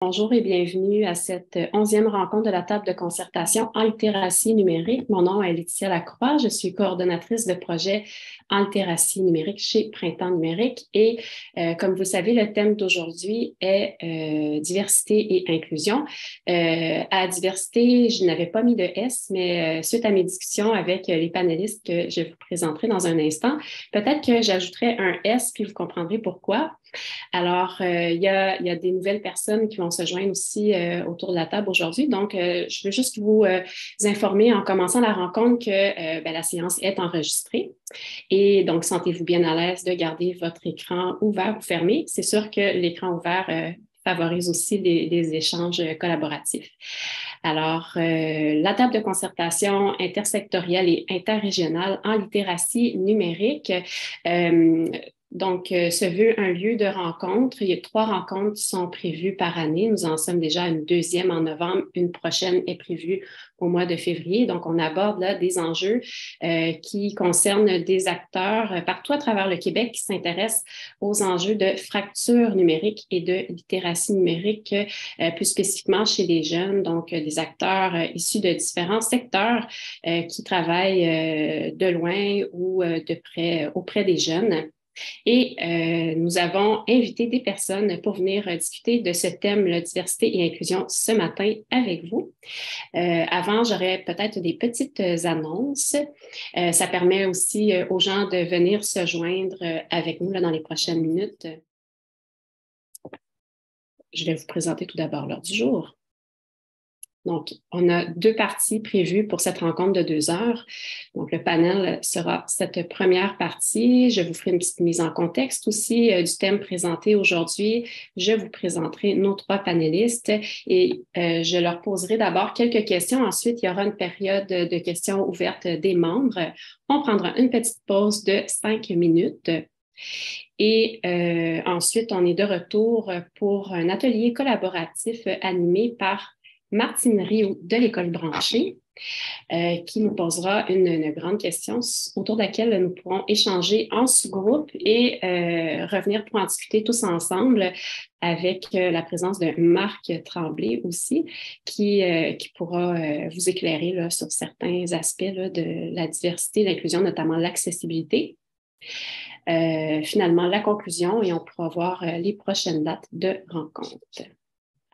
Bonjour et bienvenue à cette 11e rencontre de la table de concertation en littératie numérique. Mon nom est Laetitia Lacroix, je suis coordonnatrice de projet en littératie numérique chez Printemps numérique et comme vous savez, le thème d'aujourd'hui est diversité et inclusion. À diversité, je n'avais pas mis de S, mais suite à mes discussions avec les panélistes que je vous présenterai dans un instant, peut-être que j'ajouterai un S puis vous comprendrez pourquoi. Alors, il y a des nouvelles personnes qui vont se joindre aussi autour de la table aujourd'hui. Donc, je veux juste vous informer en commençant la rencontre que la séance est enregistrée. Et donc, sentez-vous bien à l'aise de garder votre écran ouvert ou fermé. C'est sûr que l'écran ouvert favorise aussi des échanges collaboratifs. Alors, la table de concertation intersectorielle et interrégionale en littératie numérique se veut un lieu de rencontre. Il y a 3 rencontres qui sont prévues par année. Nous en sommes déjà à une 2e en novembre. Une prochaine est prévue au mois de février. Donc, on aborde là des enjeux qui concernent des acteurs partout à travers le Québec qui s'intéressent aux enjeux de fracture numérique et de littératie numérique, plus spécifiquement chez les jeunes. Donc, des acteurs issus de différents secteurs qui travaillent de loin ou de près auprès des jeunes. Et nous avons invité des personnes pour venir discuter de ce thème, la diversité et inclusion, ce matin avec vous. Avant, j'aurais peut-être des petites annonces. Ça permet aussi aux gens de venir se joindre avec nous là, dans les prochaines minutes. Je vais vous présenter tout d'abord l'heure du jour. Donc, on a 2 parties prévues pour cette rencontre de 2 heures. Donc, le panel sera cette première partie. Je vous ferai une petite mise en contexte aussi du thème présenté aujourd'hui. Je vous présenterai nos 3 panélistes et je leur poserai d'abord quelques questions. Ensuite, il y aura une période de questions ouvertes des membres. On prendra une petite pause de 5 minutes. Et ensuite, on est de retour pour un atelier collaboratif animé par Martine Rioux de l'École branchée, qui nous posera une grande question autour de laquelle nous pourrons échanger en sous-groupe et revenir pour en discuter tous ensemble avec la présence de Marc Tremblay aussi, qui pourra vous éclairer là, sur certains aspects là, de la diversité et l'inclusion, notamment l'accessibilité. Finalement, la conclusion et on pourra voir les prochaines dates de rencontre.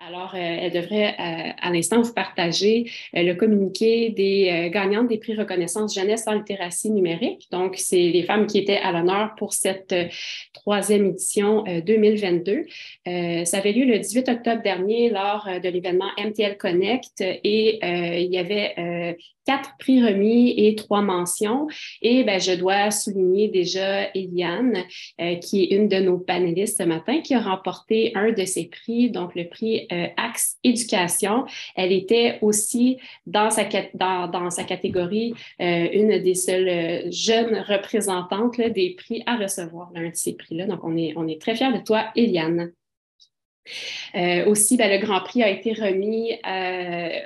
Alors, elle devrait à l'instant vous partager le communiqué des gagnantes des prix reconnaissance jeunesse en littératie numérique. Donc, c'est les femmes qui étaient à l'honneur pour cette 3e édition 2022. Ça avait lieu le 18 octobre dernier lors de l'événement MTL Connect et il y avait 4 prix remis et 3 mentions. Et je dois souligner déjà Eliane, qui est une de nos panélistes ce matin, qui a remporté un de ces prix, donc le prix Axe Éducation. Elle était aussi dans sa catégorie une des seules jeunes représentantes là, des prix à recevoir l'un de ces prix-là. Donc, on est très fiers de toi, Eliane. Aussi, le Grand Prix a été remis,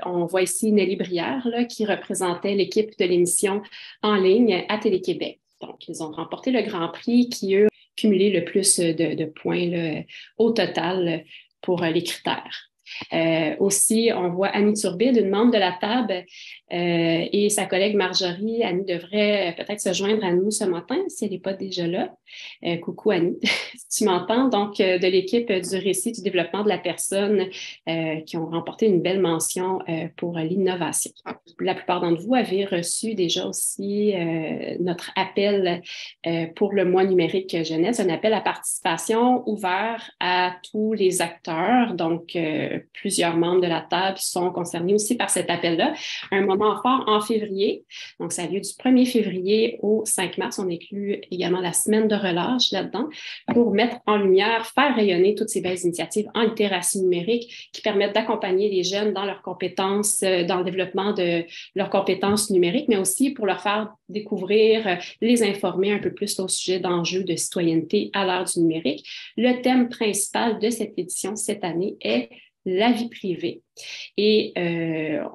on voit ici Nelly Brière là, qui représentait l'équipe de l'émission en ligne à Télé-Québec. Donc, ils ont remporté le Grand Prix qui, eux, cumulé le plus de points là, au total pour les critères. Aussi, on voit Annie Turbide, une membre de la table, et sa collègue Marjorie. Annie devrait peut-être se joindre à nous ce matin, si elle n'est pas déjà là. Coucou Annie, si tu m'entends. Donc, de l'équipe du récit du développement de la personne qui ont remporté une belle mention pour l'innovation. La plupart d'entre vous avez reçu déjà aussi notre appel pour le mois numérique jeunesse, un appel à participation ouvert à tous les acteurs. Donc, plusieurs membres de la table sont concernés aussi par cet appel-là. Un moment fort en février. Donc, ça a lieu du 1er février au 5 mars. On inclut également la semaine de relâche là-dedans pour mettre en lumière, faire rayonner toutes ces belles initiatives en littératie numérique qui permettent d'accompagner les jeunes dans leurs compétences, dans le développement de leurs compétences numériques, mais aussi pour leur faire découvrir, les informer un peu plus au sujet d'enjeux de citoyenneté à l'ère du numérique. Le thème principal de cette édition cette année est la vie privée. Et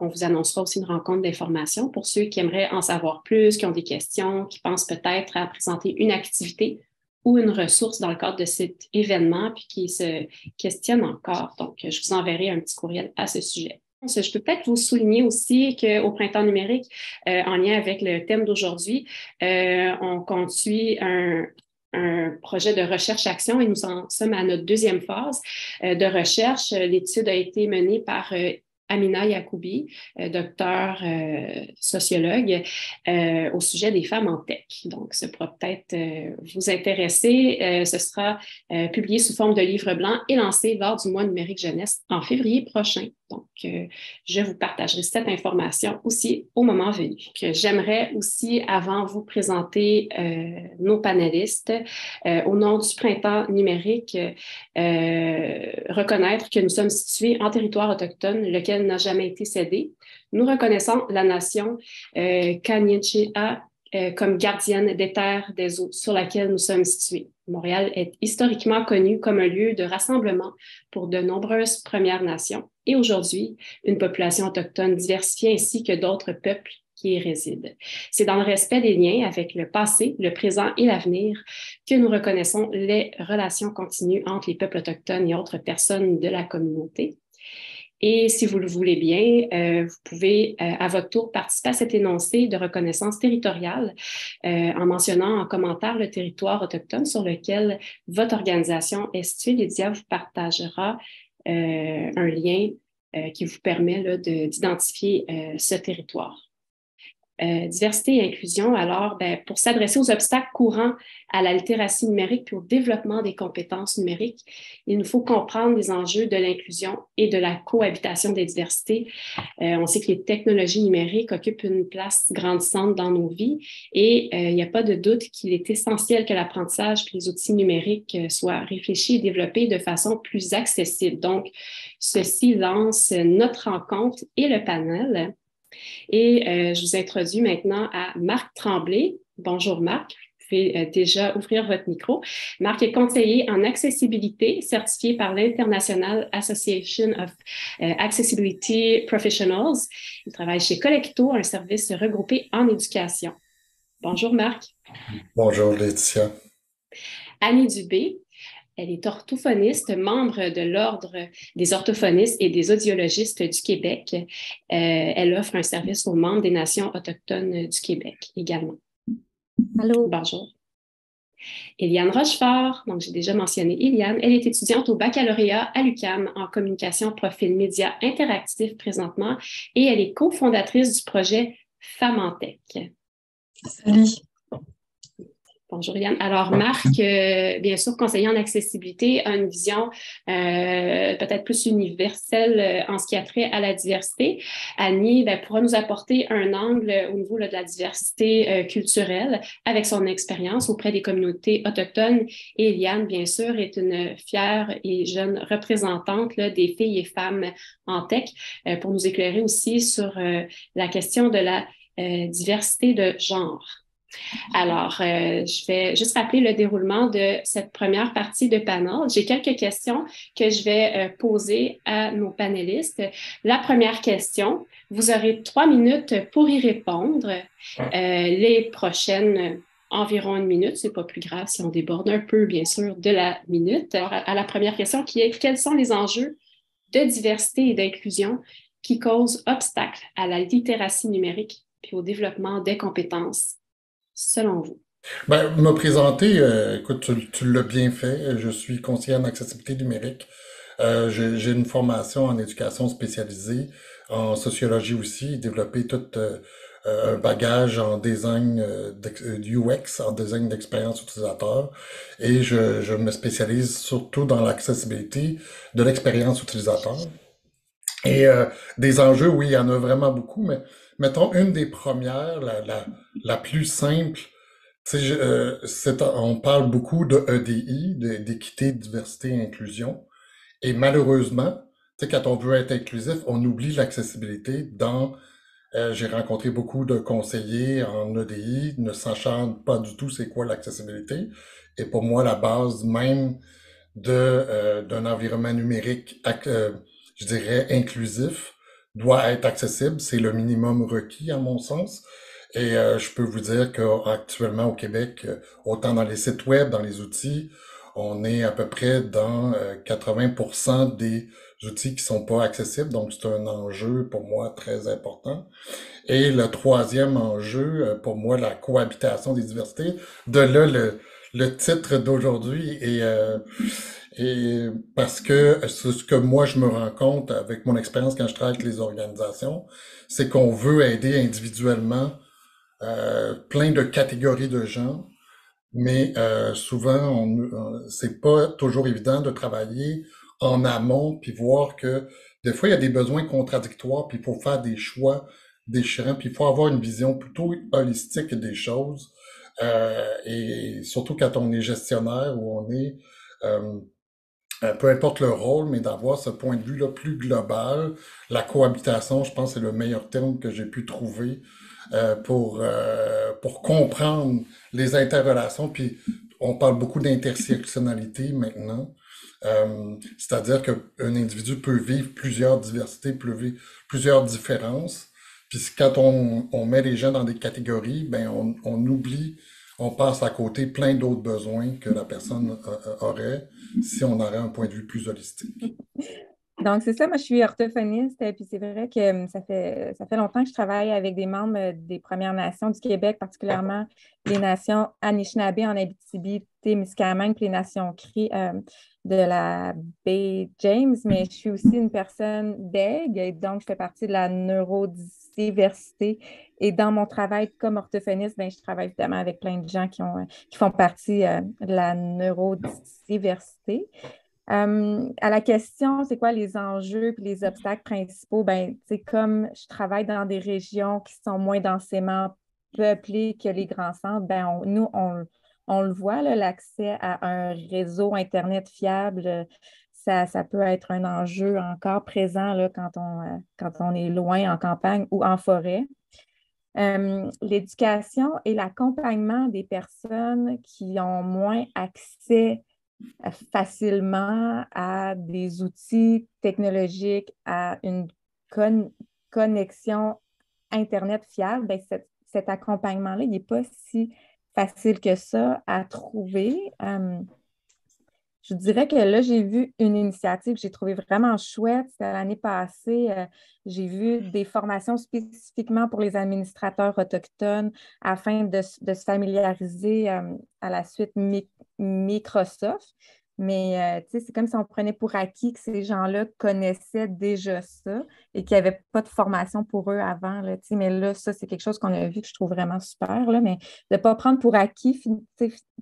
on vous annoncera aussi une rencontre d'information pour ceux qui aimeraient en savoir plus, qui ont des questions, qui pensent peut-être à présenter une activité ou une ressource dans le cadre de cet événement, puis qui se questionnent encore. Donc, je vous enverrai un petit courriel à ce sujet. Je peux peut-être vous souligner aussi qu'au Printemps numérique, en lien avec le thème d'aujourd'hui, on conduit un projet de recherche-action et nous en sommes à notre deuxième phase de recherche. L'étude a été menée par Amina Yacoubi, docteur sociologue, au sujet des femmes en tech. Donc, ça pourra peut-être vous intéresser. Ce sera publié sous forme de livre blanc et lancé lors du mois numérique jeunesse en février prochain. Donc, je vous partagerai cette information aussi au moment venu. J'aimerais aussi, avant vous présenter nos panélistes, au nom du Printemps numérique, reconnaître que nous sommes situés en territoire autochtone, lequel n'a jamais été cédé. Nous reconnaissons la nation Kanien'kehá:ka comme gardienne des terres des eaux sur laquelle nous sommes situés. Montréal est historiquement connu comme un lieu de rassemblement pour de nombreuses Premières Nations et aujourd'hui, une population autochtone diversifiée ainsi que d'autres peuples qui y résident. C'est dans le respect des liens avec le passé, le présent et l'avenir que nous reconnaissons les relations continues entre les peuples autochtones et autres personnes de la communauté. Et si vous le voulez bien, vous pouvez à votre tour participer à cet énoncé de reconnaissance territoriale en mentionnant en commentaire le territoire autochtone sur lequel votre organisation est située. Lydia vous partagera un lien qui vous permet là, d'identifier ce territoire. Diversité et inclusion, alors, pour s'adresser aux obstacles courants à la littératie numérique puis au développement des compétences numériques, il nous faut comprendre les enjeux de l'inclusion et de la cohabitation des diversités. On sait que les technologies numériques occupent une place grandissante dans nos vies et il n'y a pas de doute qu'il est essentiel que l'apprentissage puis les outils numériques soient réfléchis et développés de façon plus accessible. Donc, ceci lance notre rencontre et le panel. Et je vous introduis maintenant à Marc Tremblay. Bonjour Marc, vous pouvez déjà ouvrir votre micro. Marc est conseiller en accessibilité, certifié par l'International Association of Accessibility Professionals. Il travaille chez Collecto, un service regroupé en éducation. Bonjour Marc. Bonjour Laetitia. Annie Dubé. Elle est orthophoniste, membre de l'Ordre des orthophonistes et des audiologistes du Québec. Elle offre un service aux membres des Nations autochtones du Québec également. Allô. Bonjour. Eliane Rochefort, donc j'ai déjà mentionné Eliane, elle est étudiante au baccalauréat à l'UQAM en communication profil média interactif présentement et elle est cofondatrice du projet Femmes en Tech. Salut. Bonjour Yann. Alors Marc, bien sûr, conseiller en accessibilité, a une vision peut-être plus universelle en ce qui a trait à la diversité. Annie pourra nous apporter un angle au niveau là, de la diversité culturelle avec son expérience auprès des communautés autochtones. Et Eliane, bien sûr, est une fière et jeune représentante là, des filles et femmes en tech pour nous éclairer aussi sur la question de la diversité de genre. Alors, je vais juste rappeler le déroulement de cette première partie de panel. J'ai quelques questions que je vais poser à nos panélistes. La première question, vous aurez 3 minutes pour y répondre. Les prochaines, environ 1 minute, c'est pas plus grave si on déborde un peu, bien sûr, de la minute. Alors, à la première question qui est, quels sont les enjeux de diversité et d'inclusion qui causent obstacle à la littératie numérique puis au développement des compétences selon vous? Me présenter, écoute, tu l'as bien fait. Je suis conseiller en accessibilité numérique. J'ai une formation en éducation spécialisée, en sociologie aussi, développé tout un bagage en design UX, en design d'expérience utilisateur. Et je me spécialise surtout dans l'accessibilité de l'expérience utilisateur. Et des enjeux, oui, il y en a vraiment beaucoup, mais mettons une des premières, la plus simple. Tu sais, on parle beaucoup de EDI, d'équité, diversité et inclusion. Et malheureusement, tu sais, quand on veut être inclusif, on oublie l'accessibilité j'ai rencontré beaucoup de conseillers en EDI ne sachant pas du tout c'est quoi l'accessibilité. Et pour moi, la base même d'un environnement numérique, je dirais, inclusif, doit être accessible. C'est le minimum requis, à mon sens. Et je peux vous dire qu'actuellement au Québec, autant dans les sites web, dans les outils, on est à peu près dans 80% des outils qui sont pas accessibles. Donc, c'est un enjeu pour moi très important. Et le troisième enjeu, pour moi, la cohabitation des diversités. De là, le titre d'aujourd'hui. Et parce que c'est ce que moi, je me rends compte avec mon expérience quand je travaille avec les organisations, c'est qu'on veut aider individuellement plein de catégories de gens, mais souvent, c'est pas toujours évident de travailler en amont puis voir que des fois, il y a des besoins contradictoires puis il faut faire des choix déchirants puis il faut avoir une vision plutôt holistique des choses. Et surtout quand on est gestionnaire ou on est peu importe le rôle, mais d'avoir ce point de vue-là plus global. La cohabitation, je pense, c'est le meilleur terme que j'ai pu trouver pour comprendre les interrelations. Puis on parle beaucoup d'intersectionnalité maintenant. C'est-à-dire qu'un individu peut vivre plusieurs diversités, peut vivre plusieurs différences. Puis quand on met les gens dans des catégories, ben on oublie, on passe à côté plein d'autres besoins que la personne aurait si on aurait un point de vue plus holistique. Donc, c'est ça, moi, je suis orthophoniste, puis c'est vrai que ça fait longtemps que je travaille avec des membres des Premières Nations du Québec, particulièrement les nations Anishinaabe en Abitibi, Témiscamingue, puis les nations Cri de la baie James, mais je suis aussi une personne bègue, et donc je fais partie de la neurodiversité. Et dans mon travail comme orthophoniste, ben, je travaille évidemment avec plein de gens qui font partie de la neurodiversité. À la question, c'est quoi les enjeux et les obstacles principaux? Ben, comme je travaille dans des régions qui sont moins densément peuplées que les grands centres, ben, on le voit, là, l'accès à un réseau Internet fiable, ça peut être un enjeu encore présent là, quand on est loin en campagne ou en forêt. L'éducation et l'accompagnement des personnes qui ont moins accès facilement à des outils technologiques, à une connexion Internet fiable, ben cet accompagnement-là, il n'est pas si facile que ça à trouver. Je dirais que là, j'ai vu une initiative que j'ai trouvée vraiment chouette. C'était l'année passée. J'ai vu des formations spécifiquement pour les administrateurs autochtones afin de se familiariser à la suite Microsoft. Mais c'est comme si on prenait pour acquis que ces gens-là connaissaient déjà ça et qu'il n'y avait pas de formation pour eux avant. Là, mais là, ça, c'est quelque chose qu'on a vu que je trouve vraiment super. Là, mais de ne pas prendre pour acquis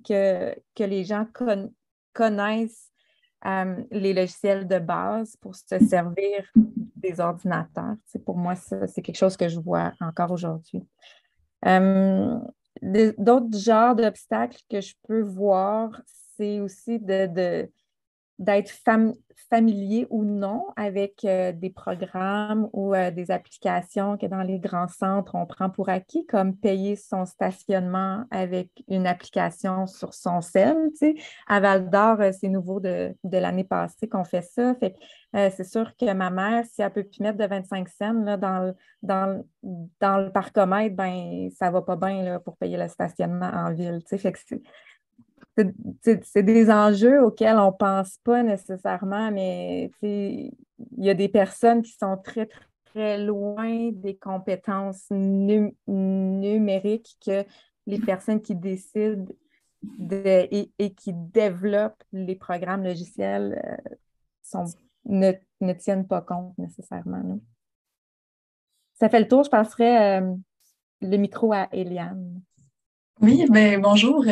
que les gens connaissent les logiciels de base pour se servir des ordinateurs. Pour moi, ça, c'est quelque chose que je vois encore aujourd'hui. D'autres genres d'obstacles que je peux voir, c'est aussi d'être familier ou non avec des programmes ou des applications que dans les grands centres, on prend pour acquis, comme payer son stationnement avec une application sur son cell. À Val-d'Or, c'est nouveau de l'année passée qu'on fait ça. Fait c'est sûr que ma mère, si elle peut plus mettre de 25 cents là, dans le parcomètre, ben, ça va pas bien là, pour payer le stationnement en ville. Fait que c'est des enjeux auxquels on ne pense pas nécessairement, mais il y a des personnes qui sont très, très, très loin des compétences numériques que les personnes qui décident et qui développent les programmes logiciels ne tiennent pas compte nécessairement. Là. Ça fait le tour, je passerai le micro à Eliane. Oui, ben bonjour.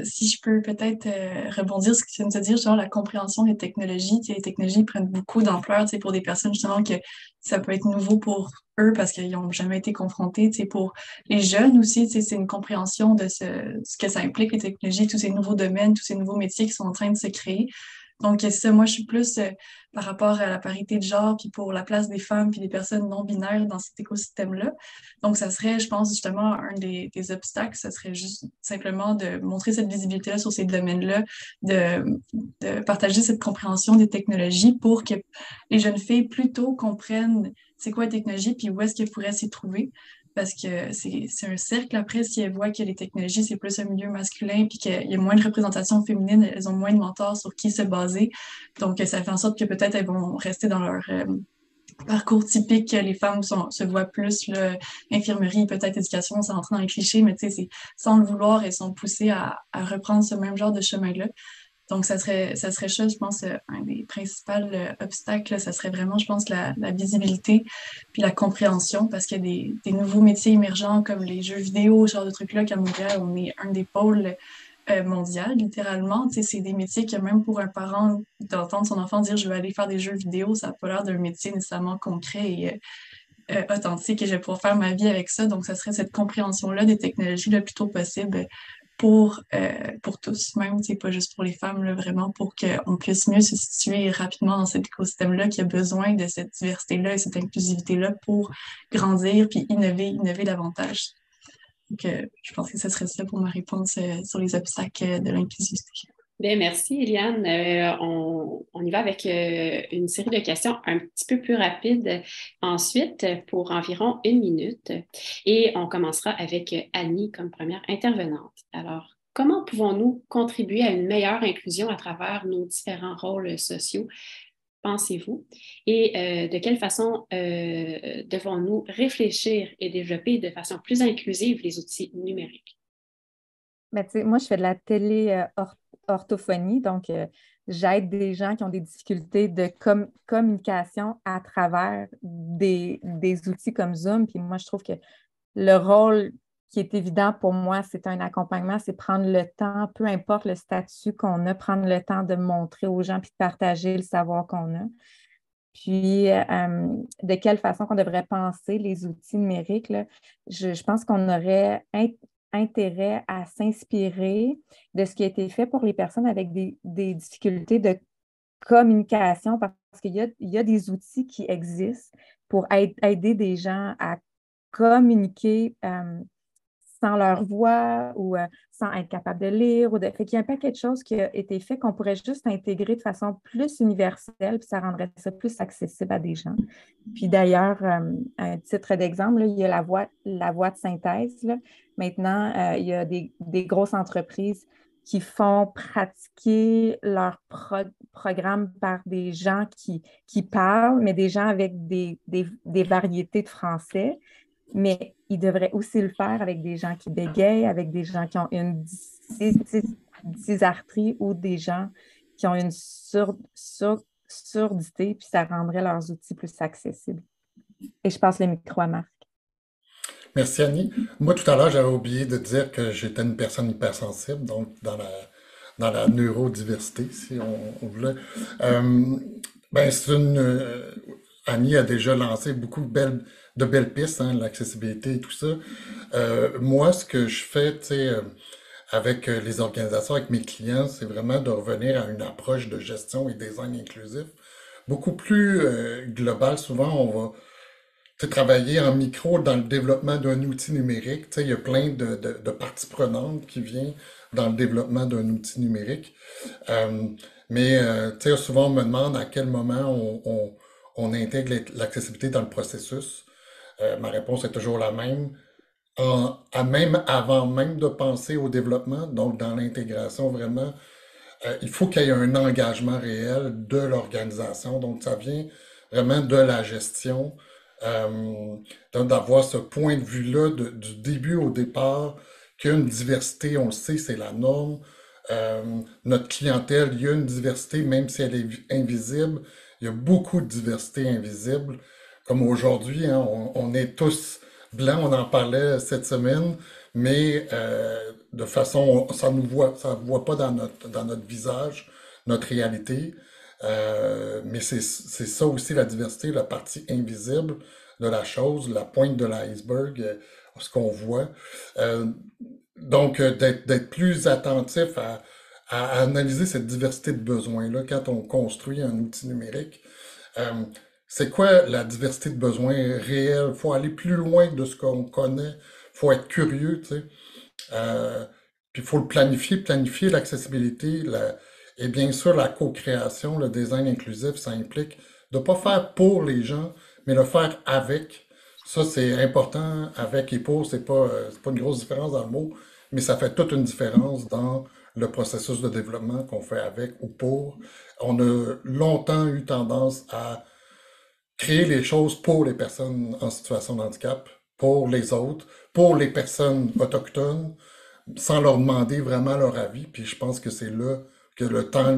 Si je peux peut-être rebondir sur ce que tu viens de te dire, genre la compréhension des technologies. Les technologies prennent beaucoup d'ampleur pour des personnes justement que ça peut être nouveau pour eux parce qu'ils n'ont jamais été confrontés. Pour les jeunes aussi, c'est une compréhension de ce que ça implique, les technologies, tous ces nouveaux domaines, tous ces nouveaux métiers qui sont en train de se créer. Donc, ça, moi, je suis plus par rapport à la parité de genre, puis pour la place des femmes, puis des personnes non-binaires dans cet écosystème-là. Donc, ça serait, je pense, justement, un des obstacles, ça serait juste simplement de montrer cette visibilité-là sur ces domaines-là, de partager cette compréhension des technologies pour que les jeunes filles plutôt comprennent c'est quoi la technologie, puis où est-ce qu'elles pourraient s'y trouver. parce que c'est un cercle. Après, si elles voient que les technologies, c'est plus un milieu masculin, puis qu'il y a moins de représentation féminine, elles ont moins de mentors sur qui se baser. Donc, ça fait en sorte que peut-être elles vont rester dans leur parcours typique. Les femmes se voient plus, là, infirmerie, peut-être éducation, ça rentre dans les clichés, mais tu sais, sans le vouloir, elles sont poussées à reprendre ce même genre de chemin-là. Donc, ça serait ça, je pense, un des principaux obstacles, là, ça serait vraiment, je pense, la visibilité puis la compréhension, parce qu'il y a des nouveaux métiers émergents comme les jeux vidéo, ce genre de trucs-là, qu'à Montréal, on est un des pôles mondial, littéralement. Tu sais, c'est des métiers que même pour un parent, d'entendre son enfant dire je vais aller faire des jeux vidéo, ça n'a pas l'air d'un métier nécessairement concret et authentique et je vais pouvoir faire ma vie avec ça. Donc, ça serait cette compréhension-là des technologies le plus tôt possible pour tous, même, c'est pas juste pour les femmes, là, vraiment pour qu'on puisse mieux se situer rapidement dans cet écosystème-là qui a besoin de cette diversité-là et cette inclusivité-là pour grandir puis innover davantage. Donc, je pense que ce serait ça pour ma réponse sur les obstacles de l'inclusivité. Bien, merci, Eliane. On y va avec une série de questions un petit peu plus rapides ensuite pour environ 1 minute. Et on commencera avec Annie comme première intervenante. Alors, comment pouvons-nous contribuer à une meilleure inclusion à travers nos différents rôles sociaux, pensez-vous? Et de quelle façon devons-nous réfléchir et développer de façon plus inclusive les outils numériques? Ben, tu sais, moi, je fais de la télé-orthophonie, donc j'aide des gens qui ont des difficultés de communication à travers des outils comme Zoom. Puis moi, je trouve que le rôle qui est évident pour moi, c'est un accompagnement, c'est prendre le temps, peu importe le statut qu'on a, prendre le temps de montrer aux gens puis de partager le savoir qu'on a. Puis, de quelle façon qu'on devrait penser les outils numériques, là, je pense qu'on aurait intérêt à s'inspirer de ce qui a été fait pour les personnes avec des difficultés de communication, parce qu'il y a des outils qui existent pour aider des gens à communiquer sans leur voix ou sans être capable de lire. Fait qu'il y a un paquet de choses qui a été fait qu'on pourrait juste intégrer de façon plus universelle, puis ça rendrait ça plus accessible à des gens. Puis d'ailleurs, un titre d'exemple, là, il y a la voix de synthèse. Là. Maintenant, il y a des grosses entreprises qui font pratiquer leur programme par des gens qui parlent, mais des gens avec des variétés de français. Mais ils devraient aussi le faire avec des gens qui bégayent, avec des gens qui ont une dysarthrie ou des gens qui ont une surdité, puis ça rendrait leurs outils plus accessibles. Et je passe le micro à Marc. Merci Annie. Moi, tout à l'heure, j'avais oublié de dire que j'étais une personne hypersensible, donc dans la neurodiversité, si on voulait. Ben, Annie a déjà lancé beaucoup de belles pistes, hein, l'accessibilité et tout ça. Moi, ce que je fais, tu sais, avec les organisations, avec mes clients, c'est vraiment de revenir à une approche de gestion et design inclusif beaucoup plus globale. Souvent, on va travailler en micro dans le développement d'un outil numérique. Tu sais, il y a plein de parties prenantes qui viennent dans le développement d'un outil numérique. Mais tu sais, souvent, on me demande à quel moment on intègre l'accessibilité dans le processus. Ma réponse est toujours la même. Même avant même de penser au développement, donc dans l'intégration vraiment, il faut qu'il y ait un engagement réel de l'organisation. Donc, ça vient vraiment de la gestion, d'avoir ce point de vue-là du début au départ, qu'il y a une diversité, on le sait, c'est la norme. Notre clientèle, il y a une diversité, même si elle est invisible. Il y a beaucoup de diversité invisible. Comme aujourd'hui, hein, on est tous blancs, on en parlait cette semaine, mais de façon, ça voit pas dans notre visage, notre réalité. Mais c'est ça aussi la diversité, la partie invisible de la chose, la pointe de l'iceberg, ce qu'on voit. Donc, d'être plus attentif à analyser cette diversité de besoins-là quand on construit un outil numérique. C'est quoi la diversité de besoins réels? Il faut aller plus loin de ce qu'on connaît. Il faut être curieux, tu sais. Puis il faut le planifier l'accessibilité, et bien sûr la co-création, le design inclusif, ça implique de ne pas faire pour les gens, mais le faire avec. Ça, c'est important avec et pour. C'est pas une grosse différence dans le mot, mais ça fait toute une différence dans le processus de développement qu'on fait avec ou pour. On a longtemps eu tendance à créer les choses pour les personnes en situation de handicap, pour les autres, pour les personnes autochtones, sans leur demander vraiment leur avis. Puis je pense que c'est là que le temps,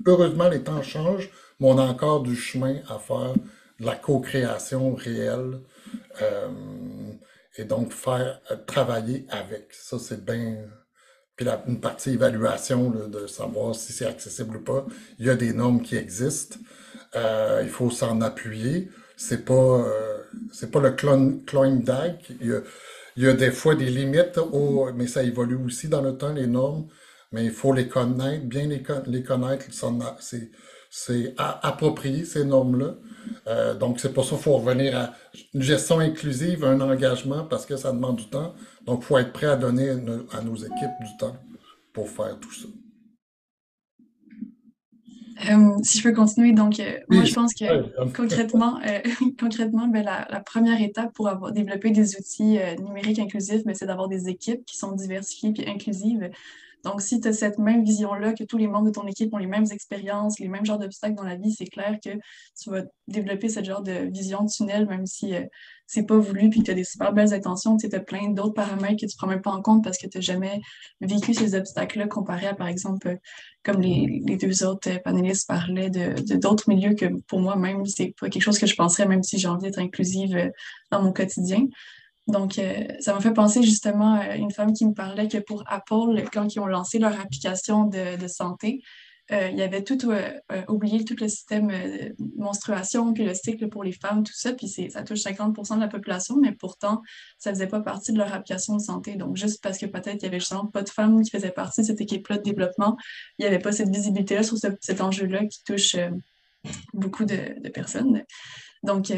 heureusement, les temps changent, mais on a encore du chemin à faire, de la co-création réelle, euh, et donc faire travailler avec. Ça, c'est bien. Puis une partie évaluation là, de savoir si c'est accessible ou pas. Il y a des normes qui existent. Il faut s'en appuyer. C'est pas le Klondike. Il y a des fois des limites, mais ça évolue aussi dans le temps, les normes. Mais il faut les connaître, bien les connaître. C'est approprier ces normes-là. Donc, c'est pour ça qu'il faut revenir à une gestion inclusive, un engagement, parce que ça demande du temps. Donc, il faut être prêt à donner à nos équipes du temps pour faire tout ça. Si je peux continuer, donc moi Oui, je pense que concrètement, concrètement ben, la première étape pour avoir développé des outils numériques inclusifs, ben, c'est d'avoir des équipes qui sont diversifiées et inclusives. Donc, si tu as cette même vision-là, que tous les membres de ton équipe ont les mêmes expériences, les mêmes genres d'obstacles dans la vie, c'est clair que tu vas développer ce genre de vision de tunnel, même si c'est pas voulu, puis que tu as des super belles intentions. Tu as plein d'autres paramètres que tu prends même pas en compte parce que tu n'as jamais vécu ces obstacles-là comparé à, par exemple, comme les deux autres panélistes parlaient de d'autres milieux que pour moi même, c'est pas quelque chose que je penserais, même si j'ai envie d'être inclusive dans mon quotidien. Donc, ça m'a fait penser justement à une femme qui me parlait que pour Apple, quand ils ont lancé leur application de santé, il y avait tout oublié, tout le système de menstruation, puis le cycle pour les femmes, tout ça, puis ça touche 50% de la population, mais pourtant, ça faisait pas partie de leur application de santé. Donc, juste parce que peut-être il y avait justement pas de femmes qui faisaient partie de cette équipe-là de développement, il n'y avait pas cette visibilité-là sur cet enjeu-là qui touche beaucoup de personnes. Donc,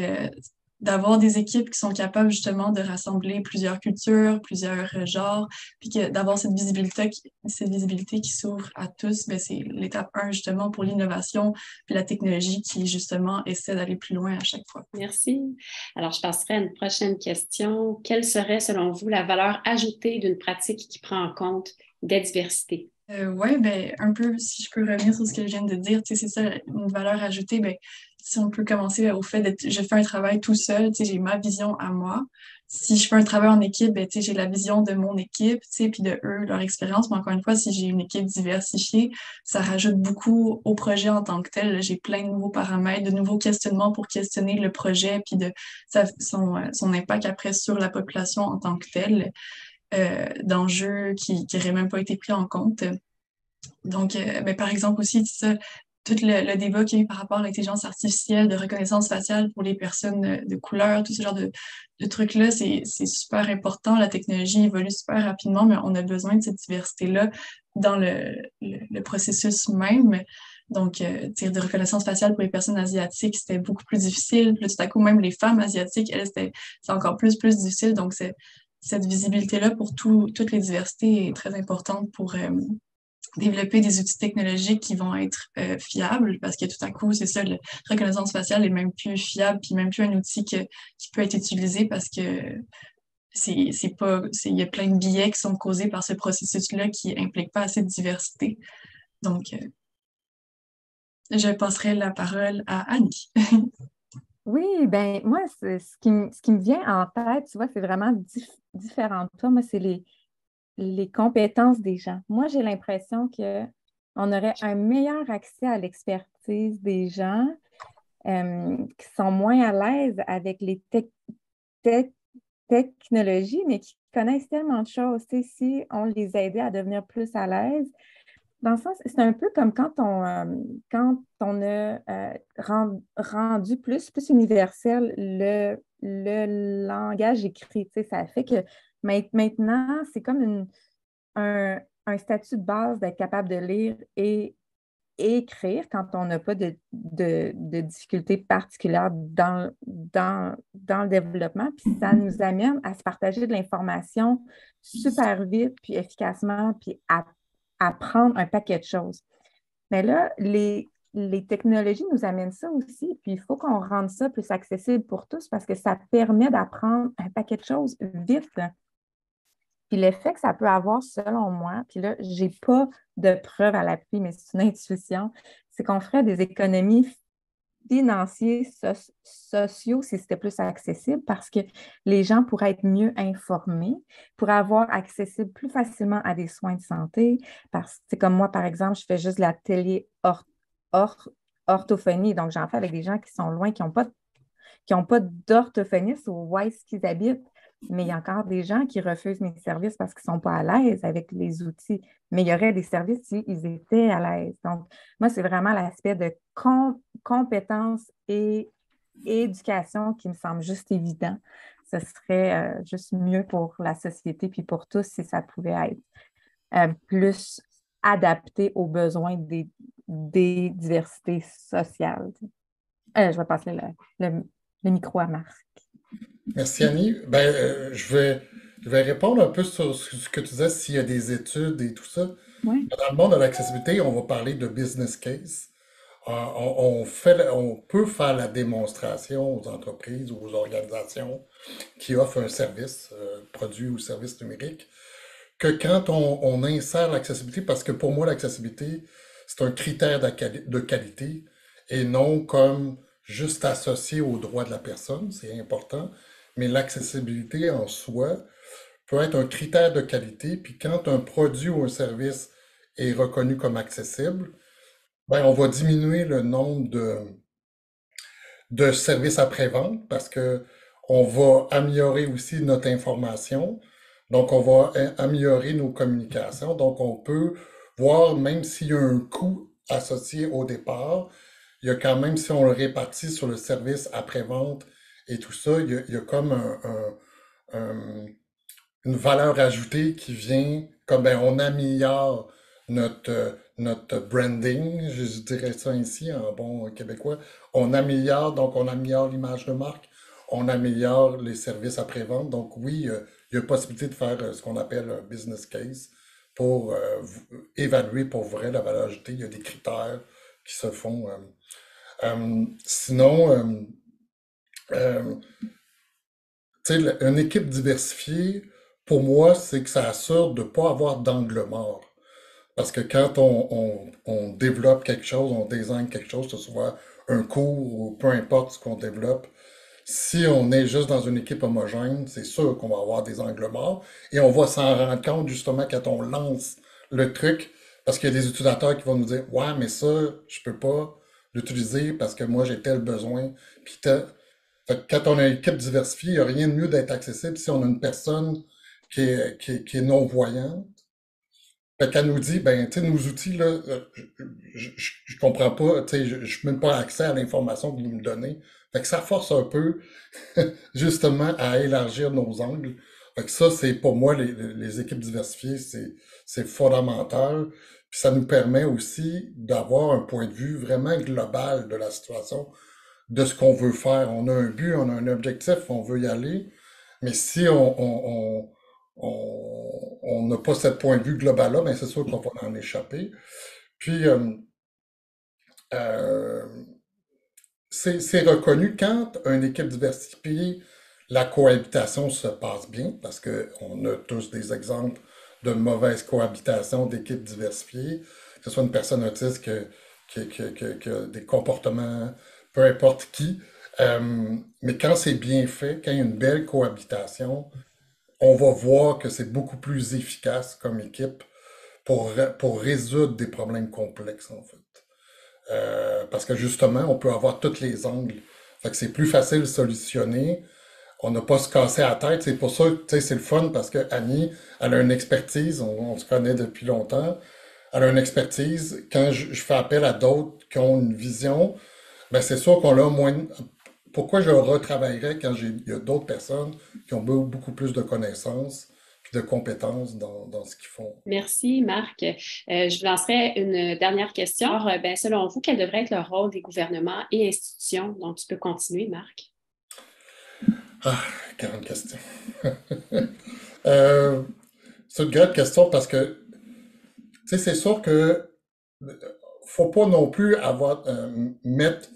d'avoir des équipes qui sont capables justement de rassembler plusieurs cultures, plusieurs genres, puis d'avoir cette visibilité qui s'ouvre à tous, ben c'est l'étape 1 justement pour l'innovation, puis la technologie qui justement essaie d'aller plus loin à chaque fois. Merci. Alors, je passerai à une prochaine question. Quelle serait, selon vous, la valeur ajoutée d'une pratique qui prend en compte des diversités? Oui, ben, un peu, si je peux revenir sur ce que je viens de dire, c'est ça, une valeur ajoutée, ben, si on peut commencer au fait d'être, je fais un travail tout seul, j'ai ma vision à moi. Si je fais un travail en équipe, ben, j'ai la vision de mon équipe, puis de eux, leur expérience. Mais encore une fois, si j'ai une équipe diversifiée, ça rajoute beaucoup au projet en tant que tel. J'ai plein de nouveaux paramètres, de nouveaux questionnements pour questionner le projet, puis son impact après sur la population en tant que telle. D'enjeux qui n'auraient même pas été pris en compte. Donc, ben, par exemple aussi, ça, tout le débat qu'il y a eu par rapport à l'intelligence artificielle, de reconnaissance faciale pour les personnes de couleur, tout ce genre de trucs-là, c'est super important. La technologie évolue super rapidement, mais on a besoin de cette diversité-là dans le processus même. Donc, de reconnaissance faciale pour les personnes asiatiques, c'était beaucoup plus difficile. Puis là, tout à coup, même les femmes asiatiques, elles, c'est encore plus difficile. Donc, cette visibilité-là pour toutes les diversités est très importante pour développer des outils technologiques qui vont être fiables, parce que tout à coup, c'est ça, la reconnaissance faciale est même plus fiable, puis même plus un outil qui peut être utilisé parce que il y a plein de biais qui sont causés par ce processus-là qui implique pas assez de diversité. Donc, je passerai la parole à Annie. Oui, ben moi, ce qui me vient en tête, tu vois, c'est vraiment différent de toi. Moi, c'est les compétences des gens. Moi, j'ai l'impression qu'on aurait un meilleur accès à l'expertise des gens qui sont moins à l'aise avec les tec- technologies, mais qui connaissent tellement de choses. Tu sais, si on les aidait à devenir plus à l'aise, dans le sens, c'est un peu comme quand on a rendu plus universel le langage écrit. Tu sais, ça fait que maintenant, c'est comme un statut de base d'être capable de lire et écrire quand on n'a pas de difficultés particulières dans le développement. Puis ça nous amène à se partager de l'information super vite, puis efficacement, puis à apprendre un paquet de choses. Mais là, les technologies nous amènent ça aussi. Puis il faut qu'on rende ça plus accessible pour tous parce que ça permet d'apprendre un paquet de choses vite. Puis l'effet que ça peut avoir, selon moi, puis là, je n'ai pas de preuve à l'appui, mais c'est une intuition, c'est qu'on ferait des économies financiers, sociaux, si c'était plus accessible, parce que les gens pourraient être mieux informés, pourraient avoir accessible plus facilement à des soins de santé, parce que c'est comme moi, par exemple, je fais juste de la orthophonie, donc j'en fais avec des gens qui sont loin, qui n'ont pas d'orthophoniste ou où est-ce qu'ils habitent. Mais il y a encore des gens qui refusent mes services parce qu'ils ne sont pas à l'aise avec les outils. Mais il y aurait des services s'ils étaient à l'aise. Donc, moi, c'est vraiment l'aspect de compétences et éducation qui me semble juste évident. Ce serait juste mieux pour la société puis pour tous si ça pouvait être plus adapté aux besoins des diversités sociales. Je vais passer le micro à Marc. Merci Annie. Je vais répondre un peu sur ce que tu disais, s'il y a des études et tout ça. Oui. Dans le monde de l'accessibilité, on va parler de business case. On peut faire la démonstration aux entreprises ou aux organisations qui offrent un service, produit ou service numérique, que quand on insère l'accessibilité, parce que pour moi, l'accessibilité, c'est un critère de qualité et non comme juste associé aux droits de la personne, c'est important, mais l'accessibilité en soi peut être un critère de qualité, puis quand un produit ou un service est reconnu comme accessible, ben, on va diminuer le nombre de services après-vente parce que on va améliorer aussi notre information. Donc, on va améliorer nos communications. Donc, on peut voir, même s'il y a un coût associé au départ, il y a quand même, si on le répartit sur le service après-vente et tout ça, il y a comme une valeur ajoutée qui vient, comme ben, on améliore notre branding, je dirais ça ainsi en bon québécois. On améliore, donc on améliore l'image de marque, on améliore les services après-vente. Donc oui, il y a possibilité de faire ce qu'on appelle un business case pour évaluer pour vrai la valeur ajoutée. Il y a des critères qui se font. Sinon, tu sais, une équipe diversifiée, pour moi, c'est que ça assure de ne pas avoir d'angle mort. Parce que quand on développe quelque chose, on design quelque chose, que ce soit un cours ou peu importe ce qu'on développe, si on est juste dans une équipe homogène, c'est sûr qu'on va avoir des angles morts et on va s'en rendre compte justement quand on lance le truc, parce qu'il y a des utilisateurs qui vont nous dire, ouais, mais ça, je peux pas l'utiliser parce que moi j'ai tel besoin. Puis fait que quand on a une équipe diversifiée, il n'y a rien de mieux d'être accessible si on a une personne qui est non-voyante. Fait qu'elle nous dit, ben, tu sais, nos outils, là, je comprends pas, tu sais, je n'ai même pas accès à l'information que vous me donnez. Fait que ça force un peu, justement, à élargir nos angles. Fait que ça, c'est, pour moi, les équipes diversifiées, c'est fondamental. Puis ça nous permet aussi d'avoir un point de vue vraiment global de la situation, de ce qu'on veut faire. On a un but, on a un objectif, on veut y aller. Mais si on n'a pas ce point de vue global-là, ben c'est sûr qu'on va en échapper. Puis, euh, c'est reconnu quand une équipe diversifiée, la cohabitation se passe bien, parce qu'on a tous des exemples de mauvaise cohabitation d'équipes diversifiées, que ce soit une personne autiste qui a des comportements, peu importe qui. Mais quand c'est bien fait, quand il y a une belle cohabitation, on va voir que c'est beaucoup plus efficace comme équipe pour résoudre des problèmes complexes, en fait. Parce que justement, on peut avoir tous les angles. Fait que c'est plus facile de solutionner. On n'a pas à se casser la tête. C'est pour ça que c'est le fun parce que Annie, elle a une expertise. On se connaît depuis longtemps. Elle a une expertise. Quand je fais appel à d'autres qui ont une vision, ben c'est sûr qu'on a moins. Pourquoi je retravaillerais quand il y a d'autres personnes qui ont beaucoup plus de connaissances et de compétences dans ce qu'ils font? Merci, Marc. Je vous lancerai une dernière question. Alors, ben, selon vous, quel devrait être le rôle des gouvernements et institutions? Donc, tu peux continuer, Marc. Ah, grande question. C'est une grande question parce que, tu sais, c'est sûr que faut pas non plus mettre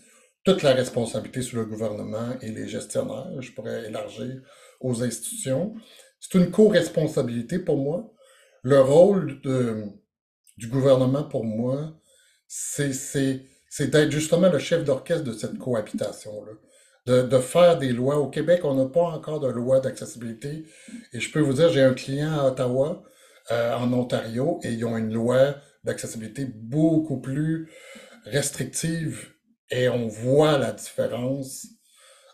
toute la responsabilité sur le gouvernement et les gestionnaires. Je pourrais élargir aux institutions. C'est une co-responsabilité pour moi. Le rôle du gouvernement, pour moi, c'est d'être justement le chef d'orchestre de cette cohabitation-là. De faire des lois. Au Québec, on n'a pas encore de loi d'accessibilité. Et je peux vous dire, j'ai un client à Ottawa, en Ontario, et ils ont une loi d'accessibilité beaucoup plus restrictive. Et on voit la différence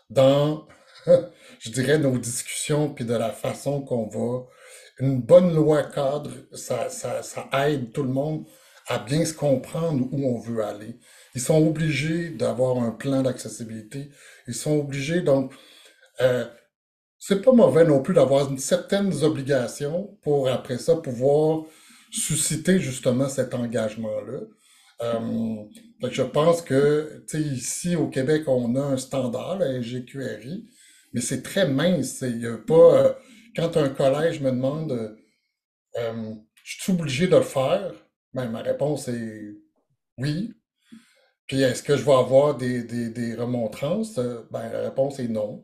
dans, je dirais, nos discussions, puis de la façon qu'on va. Une bonne loi cadre, ça aide tout le monde à bien se comprendre où on veut aller. Ils sont obligés d'avoir un plan d'accessibilité. Ils sont obligés, donc, c'est pas mauvais non plus d'avoir certaines obligations pour, après ça, pouvoir susciter justement cet engagement-là. Fait que je pense que, tu sais, ici au Québec, on a un standard, la SGQRI, mais c'est très mince. Il y a pas, quand un collège me demande, je suis obligé de le faire, ben, ma réponse est oui. Puis est-ce que je vais avoir des remontrances? Ben, la réponse est non.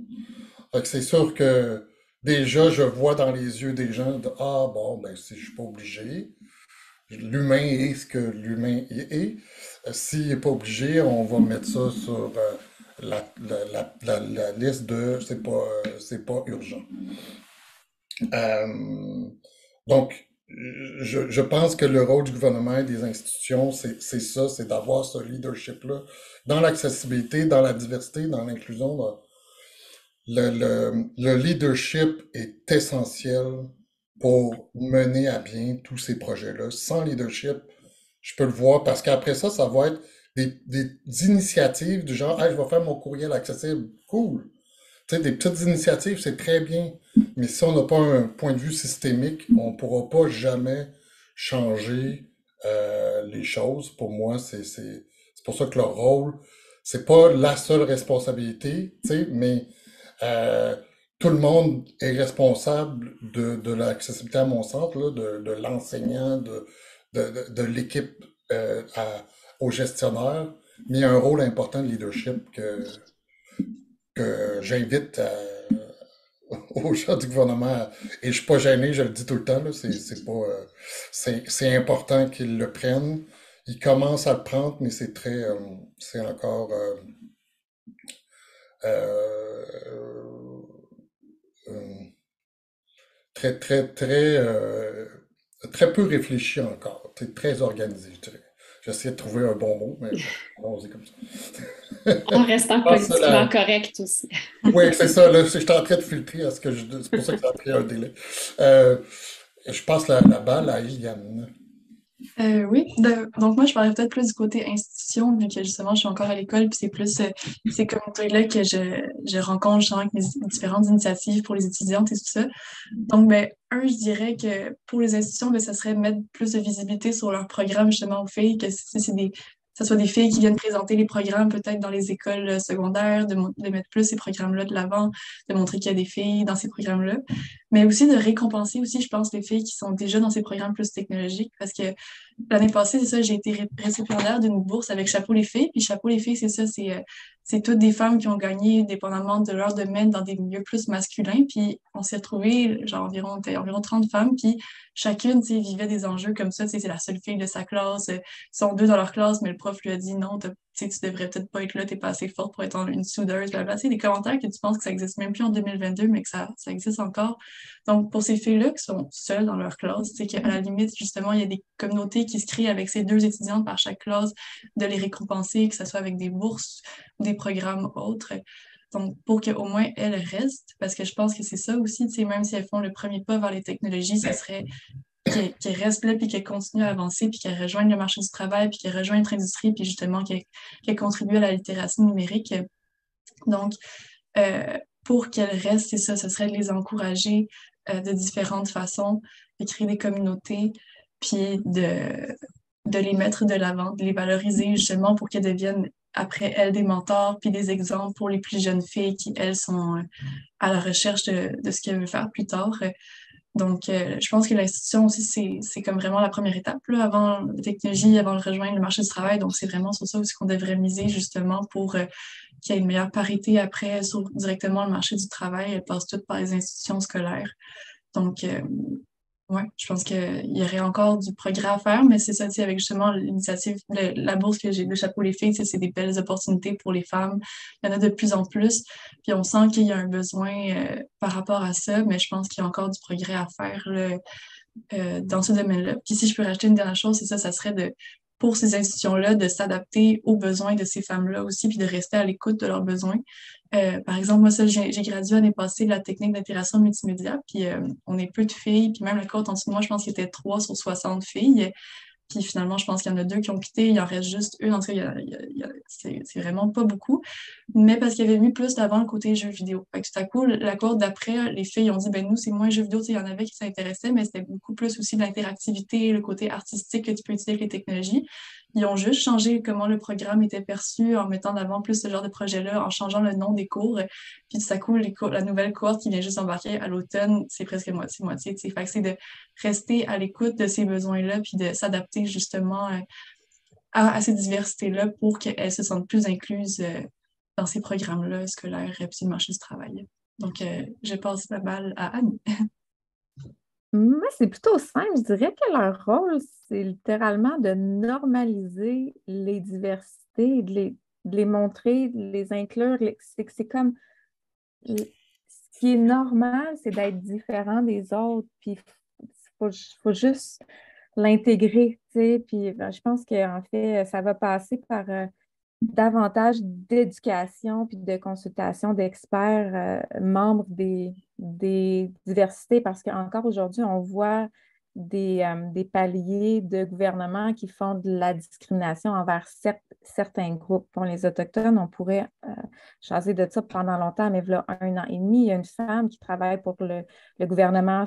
Fait que c'est sûr que déjà, je vois dans les yeux des gens de ah bon, ben si je suis pas obligé. L'humain est ce que l'humain est. S'il n'est pas obligé, on va mettre ça sur la liste de c'est pas urgent. Euh, donc, je pense que le rôle du gouvernement et des institutions, c'est ça, c'est d'avoir ce leadership-là dans l'accessibilité, dans la diversité, dans l'inclusion. Le leadership est essentiel pour mener à bien tous ces projets-là. Sans leadership, je peux le voir, parce qu'après ça, ça va être des initiatives du genre, hey, je vais faire mon courriel accessible. Cool. Tu sais, des petites initiatives, c'est très bien. Mais si on n'a pas un point de vue systémique, on ne pourra pas jamais changer les choses. Pour moi, c'est pour ça que leur rôle, c'est pas la seule responsabilité, tu sais, mais euh, tout le monde est responsable de l'accessibilité à mon centre, là, de l'enseignant, de l'équipe aux gestionnaires, mais il y a un rôle important de leadership que j'invite aux gens du gouvernement, et je suis pas gêné, je le dis tout le temps, là, c'est pas, c'est important qu'ils le prennent. Ils commencent à le prendre, mais c'est très, c'est encore euh, euh, très peu réfléchi encore. C'est très organisé, je dirais. J'essaie de trouver un bon mot, mais bon, allons-y comme ça. En restant Ah, ça, politiquement correct aussi. oui, c'est ça, là, j'étais en train de filtrer à ce que c'est pour ça que ça a pris un délai. Euh, je passe la balle à Iliane. Oui, donc moi je parlais peut-être plus du côté institution, vu que justement je suis encore à l'école, puis c'est plus ces communautés-là que je rencontre justement avec mes différentes initiatives pour les étudiantes et tout ça. Donc, ben, je dirais que pour les institutions, ben, ça serait de mettre plus de visibilité sur leur programme justement aux filles, que si c'est que ce soit des filles qui viennent présenter les programmes peut-être dans les écoles secondaires, de mettre plus ces programmes-là de l'avant, de montrer qu'il y a des filles dans ces programmes-là, mais aussi de récompenser aussi, je pense, les filles qui sont déjà dans ces programmes plus technologiques, parce que l'année passée, c'est ça, j'ai été récipiendaire d'une bourse avec Chapeau les filles. Puis Chapeau les filles, c'est ça, c'est toutes des femmes qui ont gagné, dépendamment de leur domaine, dans des milieux plus masculins. Puis on s'est retrouvés, genre on était environ 30 femmes, puis chacune, tu sais, vivait des enjeux comme ça. Tu sais, c'est la seule fille de sa classe. Ils sont deux dans leur classe, mais le prof lui a dit non, tu sais, tu devrais peut-être pas être là, t'es pas assez forte pour être une soudeuse, blablabla. Tu sais, des commentaires que tu penses que ça existe même plus en 2022, mais que ça existe encore. Donc, pour ces filles-là qui sont seules dans leur classe, tu sais, qu'à la limite, justement, il y a des communautés qui se créent avec ces 2 étudiantes par chaque classe, de les récompenser, que ce soit avec des bourses ou des programmes autres. Donc, pour qu'au moins elles restent, parce que je pense que c'est ça aussi, tu sais, même si elles font le premier pas vers les technologies, ce serait qu'elles restent là, puis qu'elles continuent à avancer, puis qu'elles rejoignent le marché du travail, puis qu'elles rejoignent notre industrie, puis justement qu'elles contribuent à la littératie numérique. Donc, pour qu'elles restent, c'est ça, ce serait de les encourager de différentes façons, de créer des communautés, puis de les mettre de l'avant, de les valoriser justement pour qu'elles deviennent après elles des mentors, puis des exemples pour les plus jeunes filles qui, elles, sont à la recherche de ce qu'elles veulent faire plus tard. Donc, je pense que l'institution aussi, c'est comme vraiment la première étape là, avant la technologie, avant de rejoindre le marché du travail. Donc, c'est vraiment sur ça aussi qu'on devrait miser justement pour qu'il y ait une meilleure parité après directement le marché du travail. Elle passe toutes par les institutions scolaires. Donc, ouais, je pense qu'il y aurait encore du progrès à faire, mais c'est ça, tu sais, avec justement l'initiative, la bourse que j'ai, le chapeau les filles, tu sais, c'est des belles opportunités pour les femmes. Il y en a de plus en plus. Puis on sent qu'il y a un besoin par rapport à ça, mais je pense qu'il y a encore du progrès à faire là, dans ce domaine-là. Puis si je peux rajouter une dernière chose, c'est ça, ça serait pour ces institutions-là, de s'adapter aux besoins de ces femmes-là aussi, puis de rester à l'écoute de leurs besoins. Par exemple, moi, ça, j'ai gradué l'année passée de la technique d'intégration multimédia, puis on est peu de filles, puis même la cohorte en dessous de moi, je pense qu'il y était 3 sur 60 filles. Puis finalement, je pense qu'il y en a 2 qui ont quitté, il en reste juste une. En tout cas, c'est vraiment pas beaucoup. Mais parce qu'il y avait mis plus d'avant le côté jeux vidéo. Fait que tout à coup, la cohorte d'après, les filles ont dit, ben nous, c'est moins jeux vidéo. Tu sais, il y en avait qui s'intéressaient, mais c'était beaucoup plus aussi de l'interactivité, le côté artistique que tu peux utiliser avec les technologies. Ils ont juste changé comment le programme était perçu en mettant d'avant plus ce genre de projet-là, en changeant le nom des cours. Puis tout à coup, la nouvelle cohorte qui vient juste embarquer à l'automne, c'est presque moitié-moitié. Tu sais. Fait que c'est de rester à l'écoute de ces besoins-là, puis de s'adapter justement à ces diversités-là pour qu'elles se sentent plus incluses dans ces programmes-là scolaires et puis le marché du travail. Donc, je passe la balle à Annie. Moi, c'est plutôt simple. Je dirais que leur rôle, c'est littéralement de normaliser les diversités, de les montrer, de les inclure. C'est comme ce qui est normal, c'est d'être différent des autres. Puis faut juste l'intégrer, tu sais. Puis ben, je pense qu'en fait, ça va passer par davantage d'éducation puis de consultation d'experts membres des diversités parce qu'encore aujourd'hui, on voit des paliers de gouvernement qui font de la discrimination envers certains groupes. Pour les Autochtones, on pourrait jaser de ça pendant longtemps, mais voilà 1 an et demi, il y a une femme qui travaille pour le gouvernement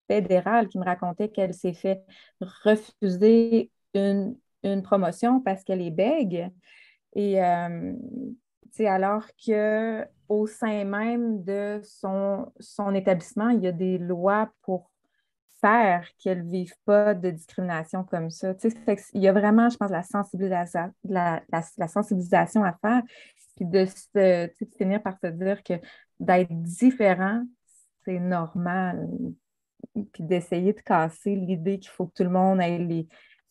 fédéral qui me racontait qu'elle s'est fait refuser une promotion parce qu'elle est bègue. Et alors qu'au sein même de son établissement, il y a des lois pour faire qu'elles ne vivent pas de discrimination comme ça. Il y a vraiment, je pense, la sensibilisation à faire, puis de finir par se dire que d'être différent, c'est normal, puis d'essayer de casser l'idée qu'il faut que tout le monde ait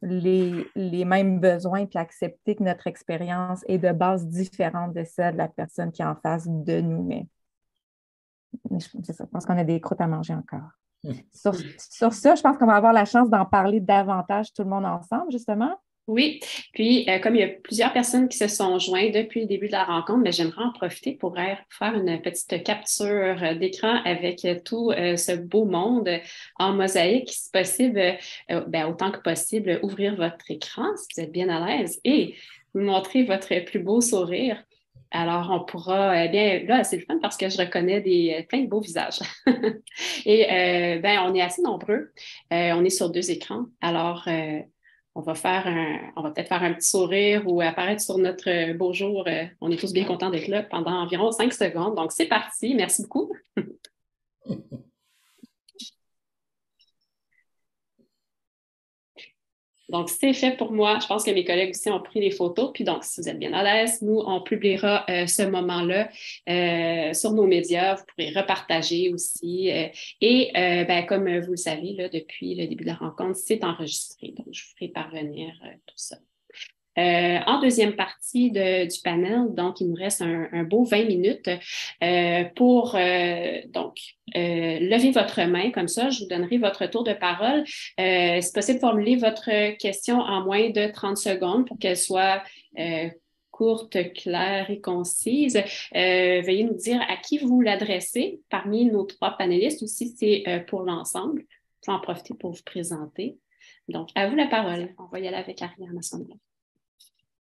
les mêmes besoins, puis accepter que notre expérience est de base différente de celle de la personne qui est en face de nous. Mais je pense qu'on a des croûtes à manger encore. Sur ça, je pense qu'on va avoir la chance d'en parler davantage tout le monde ensemble, justement. Oui, puis comme il y a plusieurs personnes qui se sont jointes depuis le début de la rencontre, mais j'aimerais en profiter pour faire une petite capture d'écran avec tout ce beau monde en mosaïque, si possible, autant que possible, ouvrir votre écran si vous êtes bien à l'aise et montrer votre plus beau sourire. Alors, on pourra, là, c'est le fun parce que je reconnais plein de beaux visages. Et on est assez nombreux. On est sur 2 écrans. Alors, on va peut-être faire un petit sourire ou apparaître sur notre beau jour. On est tous bien contents d'être là pendant environ 5 secondes. Donc, c'est parti. Merci beaucoup. Donc, c'est fait pour moi. Je pense que mes collègues aussi ont pris les photos. Puis donc, si vous êtes bien à l'aise, nous, on publiera ce moment-là sur nos médias. Vous pourrez repartager aussi. Comme vous le savez, là, depuis le début de la rencontre, c'est enregistré. Donc, je vous ferai parvenir tout ça. En deuxième partie du panel, donc il nous reste un beau 20 minutes pour lever votre main comme ça, je vous donnerai votre tour de parole. C'est possible de formuler votre question en moins de 30 secondes pour qu'elle soit courte, claire et concise. Veuillez nous dire à qui vous l'adressez parmi nos 3 panélistes ou si c'est pour l'ensemble. Je vais en profiter pour vous présenter. Donc, à vous la parole. On va y aller avec Ariane à ce moment-là.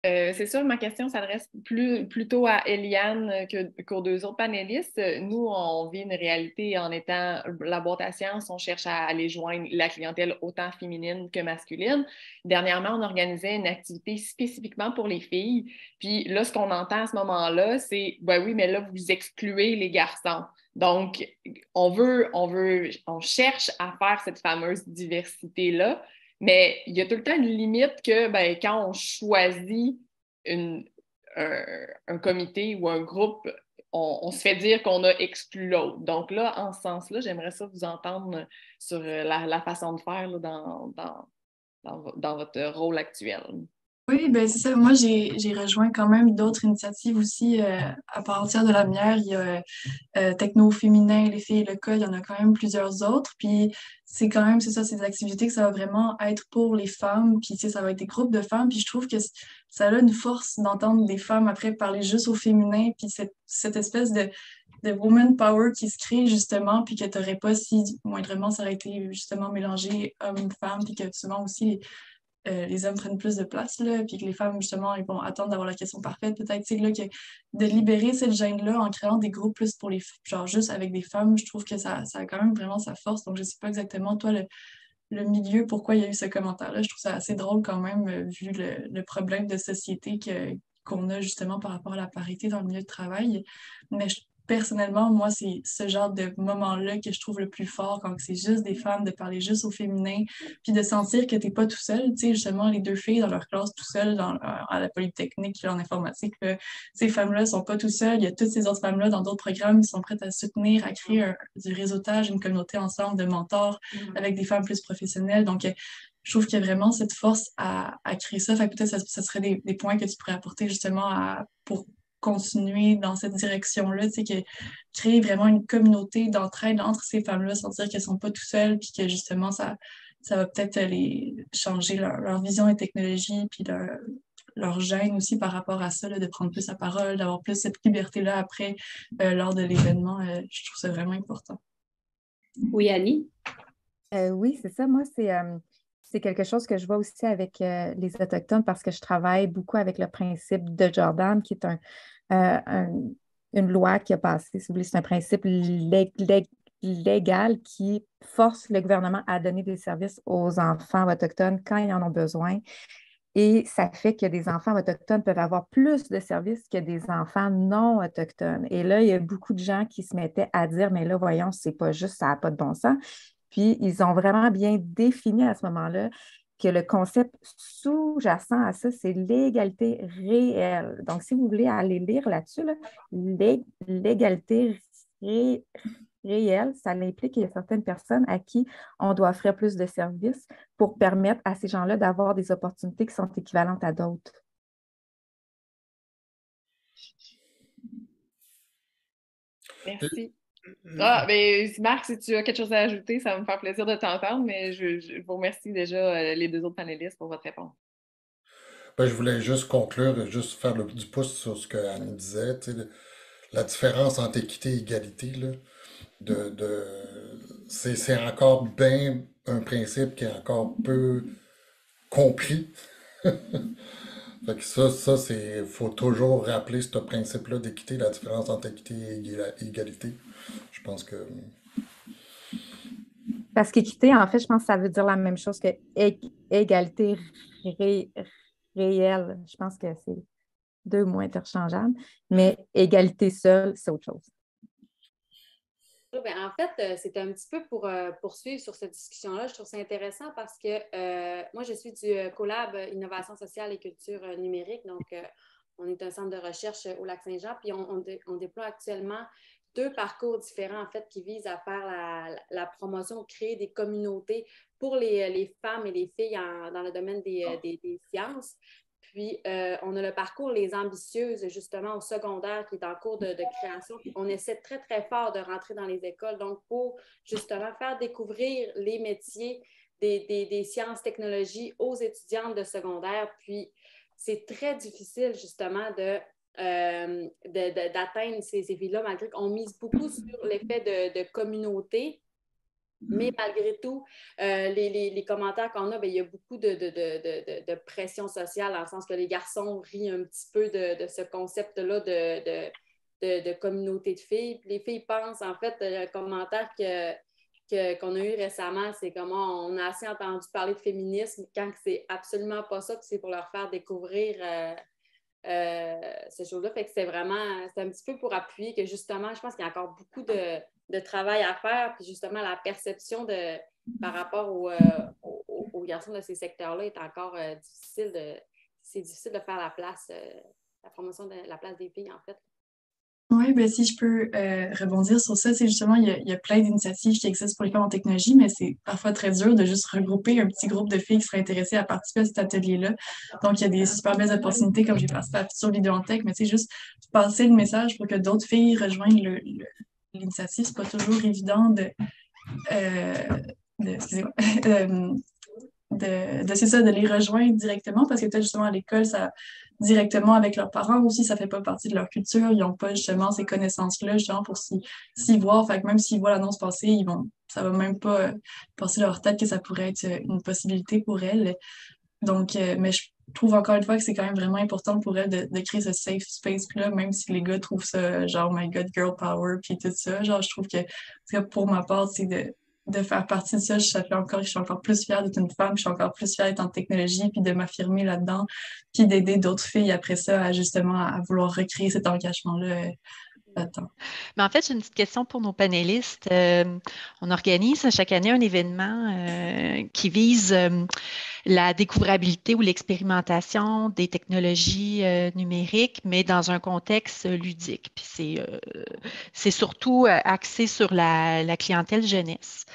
C'est sûr, ma question s'adresse plutôt à Eliane qu'aux deux autres panélistes. Nous, on vit une réalité en étant la boîte à sciences, on cherche à aller joindre la clientèle autant féminine que masculine. Dernièrement, on organisait une activité spécifiquement pour les filles. Puis là, ce qu'on entend à ce moment-là, c'est ben oui, mais là, vous excluez les garçons. Donc, on cherche à faire cette fameuse diversité-là. Mais il y a tout le temps une limite que ben, quand on choisit un comité ou un groupe, on se fait dire qu'on a exclu l'autre. Donc là, en ce sens-là, j'aimerais ça vous entendre sur la façon de faire là, dans votre rôle actuel. Oui, ben c'est ça. Moi, j'ai rejoint quand même d'autres initiatives aussi à partir de la mienne. Il y a Techno féminin, les filles et le cas, il y en a quand même plusieurs autres. Puis c'est quand même, c'est ça, c'est des activités que ça va vraiment être pour les femmes. Puis tu sais, ça va être des groupes de femmes. Puis je trouve que ça a une force d'entendre des femmes après parler juste au féminin. Puis cette espèce de woman power qui se crée justement, puis que tu n'aurais pas si moindrement ça aurait été justement mélangé hommes-femmes, puis que souvent aussi les hommes prennent plus de place, là, puis que les femmes, justement, ils vont attendre d'avoir la question parfaite. Peut-être, tu sais, là, de libérer cette gêne-là en créant des groupes plus pour les genre juste avec des femmes, je trouve que ça a quand même vraiment sa force. Donc, je sais pas exactement, toi, le milieu, pourquoi il y a eu ce commentaire-là. Je trouve ça assez drôle quand même, vu le problème de société qu'on a justement par rapport à la parité dans le milieu de travail. Mais personnellement, moi, c'est ce genre de moment-là que je trouve le plus fort quand c'est juste des femmes, de parler juste au féminin, puis de sentir que t'es pas tout seul. Tu sais, justement, les deux filles dans leur classe tout seules à la Polytechnique, en informatique, là, ces femmes-là sont pas tout seules. Il y a toutes ces autres femmes-là dans d'autres programmes qui sont prêtes à soutenir, à créer du réseautage, une communauté ensemble de mentors avec des femmes plus professionnelles. Donc, je trouve qu'il y a vraiment cette force à créer ça. Fait que peut-être ça serait des points que tu pourrais apporter justement pour continuer dans cette direction-là, tu sais, créer vraiment une communauté d'entraide entre ces femmes-là, sentir qu'elles sont pas tout seules, puis que justement, ça va peut-être les changer leur vision et technologie, puis leur gêne aussi par rapport à ça, là, de prendre plus la parole, d'avoir plus cette liberté-là après, lors de l'événement. Je trouve ça vraiment important. Oui, Annie? Oui, c'est ça. Moi, c'est quelque chose que je vois aussi avec les Autochtones parce que je travaille beaucoup avec le principe de Jordan, qui est une loi qui a passé, si vous voulez, c'est un principe légal qui force le gouvernement à donner des services aux enfants autochtones quand ils en ont besoin. Et ça fait que des enfants autochtones peuvent avoir plus de services que des enfants non autochtones. Et là, il y a beaucoup de gens qui se mettaient à dire, mais là, voyons, c'est pas juste, ça n'a pas de bon sens. Puis, ils ont vraiment bien défini à ce moment-là que le concept sous-jacent à ça, c'est l'égalité réelle. Donc, si vous voulez aller lire là-dessus, là, l'égalité réelle, ça implique qu'il y a certaines personnes à qui on doit offrir plus de services pour permettre à ces gens-là d'avoir des opportunités qui sont équivalentes à d'autres. Merci. Ah, mais Marc, si tu as quelque chose à ajouter, ça va me faire plaisir de t'entendre, mais je vous remercie déjà, les deux autres panélistes, pour votre réponse. Ben, je voulais juste conclure, juste faire du pouce sur ce que Annie disait, tu sais, la différence entre équité et égalité, là, c'est encore bien un principe qui est encore peu compris. Fait que faut toujours rappeler ce principe-là d'équité, la différence entre équité et égalité. Je pense que, Parce qu'équité, en fait, je pense que ça veut dire la même chose que égalité réelle. Je pense que c'est deux mots interchangeables, mais égalité seule, c'est autre chose. Ben, en fait, c'est un petit peu pour poursuivre sur cette discussion-là. Je trouve ça intéressant parce que moi, je suis du Collab Innovation sociale et culture numérique. Donc, on est un centre de recherche au Lac-Saint-Jean, puis on déploie actuellement 2 parcours différents, en fait, qui visent à faire la promotion, créer des communautés pour les femmes et les filles dans le domaine des sciences. Puis, on a le parcours Les Ambitieuses, justement, au secondaire, qui est en cours de création. Puis, on essaie très, très fort de rentrer dans les écoles, donc pour, justement, faire découvrir les métiers des sciences, technologies aux étudiantes de secondaire. Puis, c'est très difficile, justement, d'atteindre ces filles-là, malgré qu'on mise beaucoup sur l'effet de communauté. Mais malgré tout, les commentaires qu'on a, bien, il y a beaucoup de pression sociale, dans le sens que les garçons rient un petit peu de ce concept-là de communauté de filles. Puis les filles pensent, en fait, le commentaire qu'on a eu récemment, c'est comment on a assez entendu parler de féminisme quand c'est absolument pas ça, puis c'est pour leur faire découvrir ces choses-là. Fait que c'est un petit peu pour appuyer que justement, je pense qu'il y a encore beaucoup de travail à faire, puis justement la perception par rapport aux garçons de ces secteurs-là est encore difficile c'est difficile de faire la promotion de la place des filles, en fait. Oui, ben, si je peux rebondir sur ça, c'est justement, il y a plein d'initiatives qui existent pour les femmes en technologie, mais c'est parfois très dur de juste regrouper un petit groupe de filles qui seraient intéressées à participer à cet atelier-là. Donc, il y a des super belles opportunités, comme j'ai participé à Future Vidéo en Tech, mais c'est juste passer le message pour que d'autres filles rejoignent l'initiative. C'est pas toujours évident euh, excusez-moi, c'est ça, de les rejoindre directement, parce que peut-être justement à l'école, ça directement avec leurs parents aussi, ça fait pas partie de leur culture. Ils n'ont pas justement ces connaissances-là, justement, pour s'y voir. Fait que même s'ils voient l'annonce passer, ça va même pas passer leur tête que ça pourrait être une possibilité pour elles. Donc, mais je trouve encore une fois que c'est quand même vraiment important pour elles de créer ce safe space-là, même si les gars trouvent ça genre, my God, girl power, puis tout ça. Genre, je trouve que pour ma part, c'est de faire partie de ça, je suis encore plus fière d'être une femme, je suis encore plus fière d'être en technologie, puis de m'affirmer là-dedans, puis d'aider d'autres filles après ça à justement à vouloir recréer cet engagement-là là-dedans. Mais en fait, j'ai une petite question pour nos panélistes. On organise chaque année un événement qui vise la découvrabilité ou l'expérimentation des technologies numériques, mais dans un contexte ludique. Puis c'est surtout axé sur la clientèle jeunesse.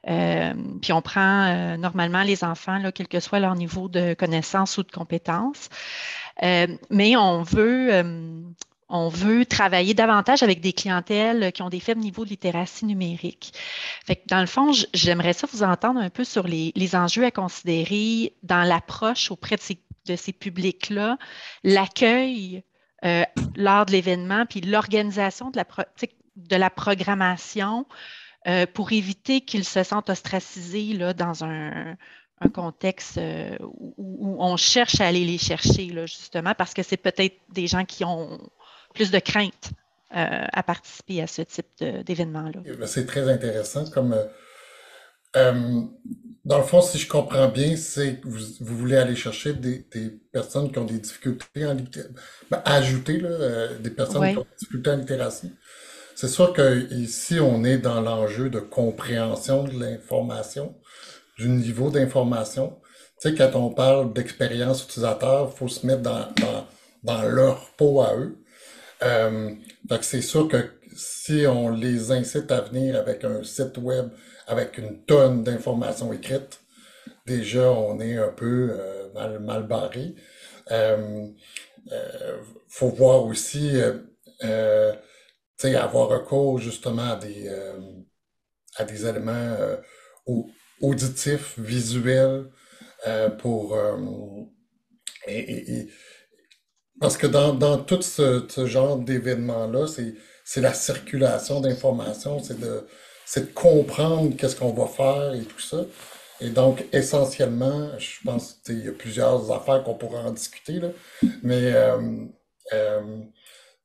Puis on prend normalement les enfants, là, quel que soit leur niveau de connaissance ou de compétence. Mais on veut travailler davantage avec des clientèles qui ont des faibles niveaux de littératie numérique. Fait que dans le fond, j'aimerais ça vous entendre un peu sur les enjeux à considérer dans l'approche auprès de ces publics-là, l'accueil lors de l'événement, puis l'organisation de la programmation pour éviter qu'ils se sentent ostracisés là, dans un contexte où on cherche à aller les chercher, là, justement, parce que c'est peut-être des gens qui ont plus de crainte à participer à ce type d'événement-là. C'est très intéressant. Dans le fond, si je comprends bien, c'est que vous voulez aller chercher des personnes qui ont des difficultés en littératie, ajouter là, des personnes qui ont des difficultés en littératie. C'est sûr que ici, on est dans l'enjeu de compréhension de l'information, du niveau d'information. Tu sais, quand on parle d'expérience utilisateur, il faut se mettre dans leur peau à eux. Fait que c'est sûr que si on les incite à venir avec un site web, avec une tonne d'informations écrites, déjà, on est un peu mal barré. Faut voir aussi, tu sais, avoir recours justement à des éléments auditifs, visuels, pour parce que dans tout ce genre d'événements-là, c'est la circulation d'informations, c'est de comprendre qu'est-ce qu'on va faire et tout ça. Et donc, essentiellement, je pense qu'il y a plusieurs affaires qu'on pourra en discuter, là, mais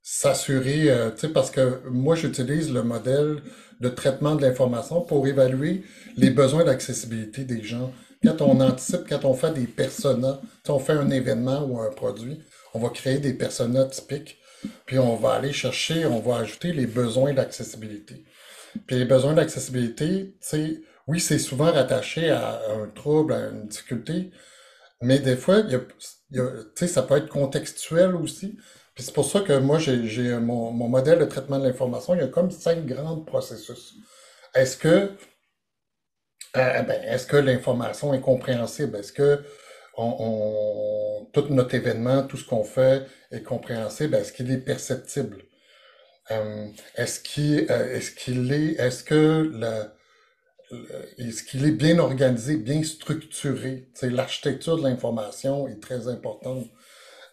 s'assurer, tu sais, parce que moi, j'utilise le modèle de traitement de l'information pour évaluer les besoins d'accessibilité des gens. Quand on anticipe, quand on fait des personas, si on fait un événement ou un produit, on va créer des personas typiques, puis on va aller chercher, on va ajouter les besoins d'accessibilité. Puis les besoins d'accessibilité, tu sais, oui, c'est souvent rattaché à un trouble, à une difficulté, mais des fois, tu sais, ça peut être contextuel aussi. Puis c'est pour ça que moi, j'ai mon modèle de traitement de l'information, il y a comme 5 grands processus. Est-ce que est-ce que l'information est compréhensible? Est-ce que tout notre événement, tout ce qu'on fait est compréhensible? Est-ce qu'il est perceptible? Est-ce qu'il est bien organisé, bien structuré? Tu sais, l'architecture de l'information est très importante.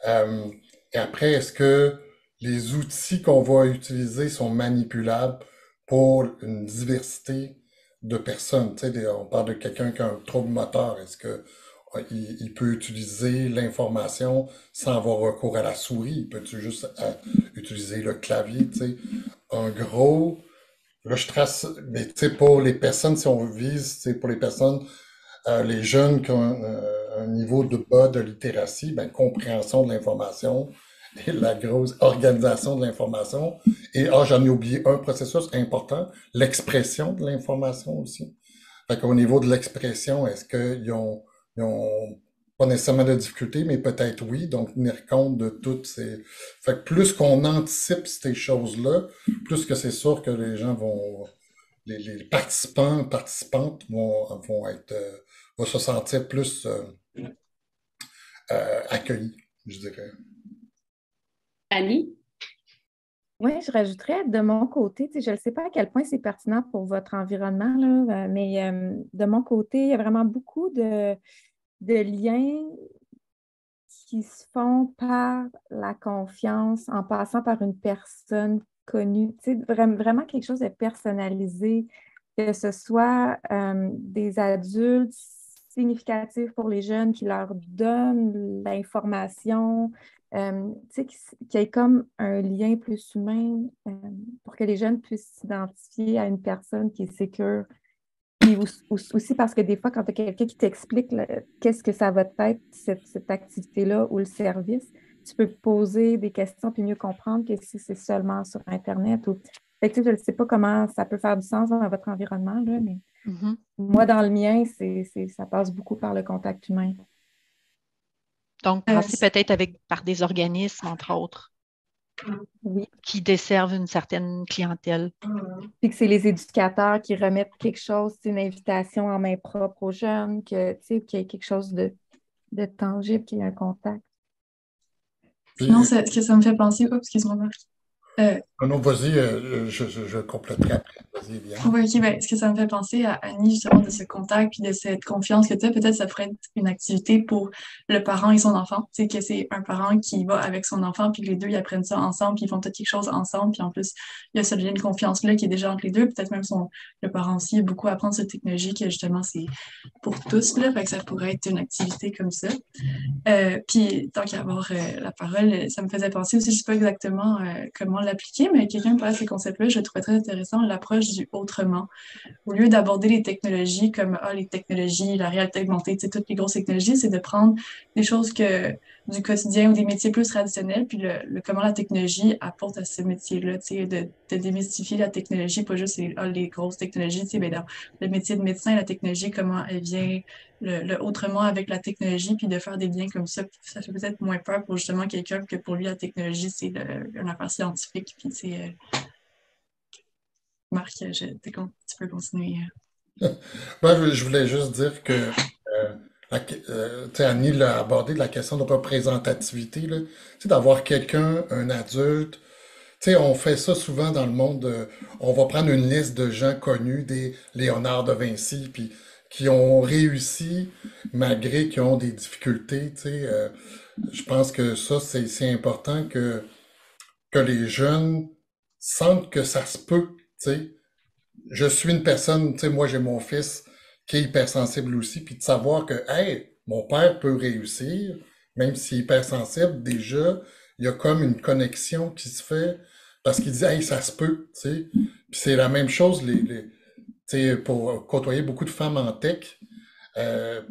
Et après, est-ce que les outils qu'on va utiliser sont manipulables pour une diversité de personnes. Tu sais, on parle de quelqu'un qui a un trouble moteur. Est-ce que il peut utiliser l'information sans avoir recours à la souris? Il peut juste utiliser le clavier, tu sais? En gros, là, je trace, mais tu sais, pour les personnes, si on vise, c'est pour les personnes, les jeunes qui ont un niveau de bas de littératie, ben, compréhension de l'information et la grosse organisation de l'information. Et, j'en ai oublié un processus important, l'expression de l'information aussi. Fait qu'au niveau de l'expression, est-ce ils ont pas nécessairement de difficultés, mais peut-être oui, donc tenir compte de toutes ces... Fait que plus qu'on anticipe ces choses-là, plus que c'est sûr que les gens vont... Les participants, participantes vont être... vont se sentir plus accueillis, je dirais. Annie? Oui, je rajouterais de mon côté, tu sais, je ne sais pas à quel point c'est pertinent pour votre environnement, là, mais de mon côté, il y a vraiment beaucoup de liens qui se font par la confiance en passant par une personne connue. Tu sais, vraiment quelque chose de personnalisé, que ce soit des adultes significatifs pour les jeunes qui leur donnent l'information, tu sais, qu'il y ait comme un lien plus humain pour que les jeunes puissent s'identifier à une personne qui est sécure. Puis aussi parce que des fois, quand tu as quelqu'un qui t'explique qu'est-ce que ça va être, cette activité-là ou le service, tu peux poser des questions puis mieux comprendre que si c'est seulement sur Internet. Fait que, tu sais, je ne sais pas comment ça peut faire du sens dans votre environnement, là, mais moi, dans le mien, ça passe beaucoup par le contact humain. Donc, passer peut-être par des organismes, entre autres, oui, qui desservent une certaine clientèle. Puis que c'est les éducateurs qui remettent quelque chose, une invitation en main propre aux jeunes, qu'il y ait quelque chose de tangible, qu'il y ait un contact. Sinon, ce que ça me fait penser... Oh, excuse-moi, Marc. Non, vas-y, je compléterai après. Vas-y, bien. Oui, ok, ben, ce que ça me fait penser à Annie, justement, de ce contact puis de cette confiance que tu as, peut-être ça pourrait être une activité pour le parent et son enfant. Tu sais, que c'est un parent qui va avec son enfant, puis que les deux, ils apprennent ça ensemble, puis ils font peut-être quelque chose ensemble, puis en plus, il y a ce lien de confiance-là qui est déjà entre les deux. Peut-être même le parent aussi a beaucoup à apprendre cette technologie, que justement, c'est pour tous, là, fait que ça pourrait être une activité comme ça. Puis, tant qu'à avoir la parole, ça me faisait penser aussi, je ne sais pas exactement comment l'appliquer, mais quelqu'un me parlait de ces concepts-là, je trouvais très intéressant l'approche du autrement. Au lieu d'aborder les technologies comme les technologies, la réalité augmentée, toutes les grosses technologies, c'est de prendre des choses du quotidien ou des métiers plus traditionnels, puis comment la technologie apporte à ces métiers-là, de démystifier la technologie, pas juste les grosses technologies, ben dans le métier de médecin, la technologie, comment elle vient le autrement avec la technologie, puis de faire des liens comme ça fait peut-être moins peur pour justement quelqu'un que pour lui, la technologie, c'est une affaire scientifique, puis c'est... Marc, tu peux continuer. Moi, je voulais juste dire que Annie l'a abordé la question de représentativité, là. Tu sais, d'avoir quelqu'un, un adulte. Tu sais, on fait ça souvent dans le monde. On va prendre une liste de gens connus, des Léonard de Vinci, puis qui ont réussi malgré qu'ils ont des difficultés. Tu sais, je pense que ça, c'est important que les jeunes sentent que ça se peut. Tu sais, je suis une personne, tu sais, moi j'ai mon fils qui est hypersensible aussi, puis de savoir que, hey, mon père peut réussir, même s'il est hypersensible, déjà, il y a comme une connexion qui se fait parce qu'il dit, hey, ça se peut, tu sais. Puis c'est la même chose, tu sais, pour côtoyer beaucoup de femmes en tech,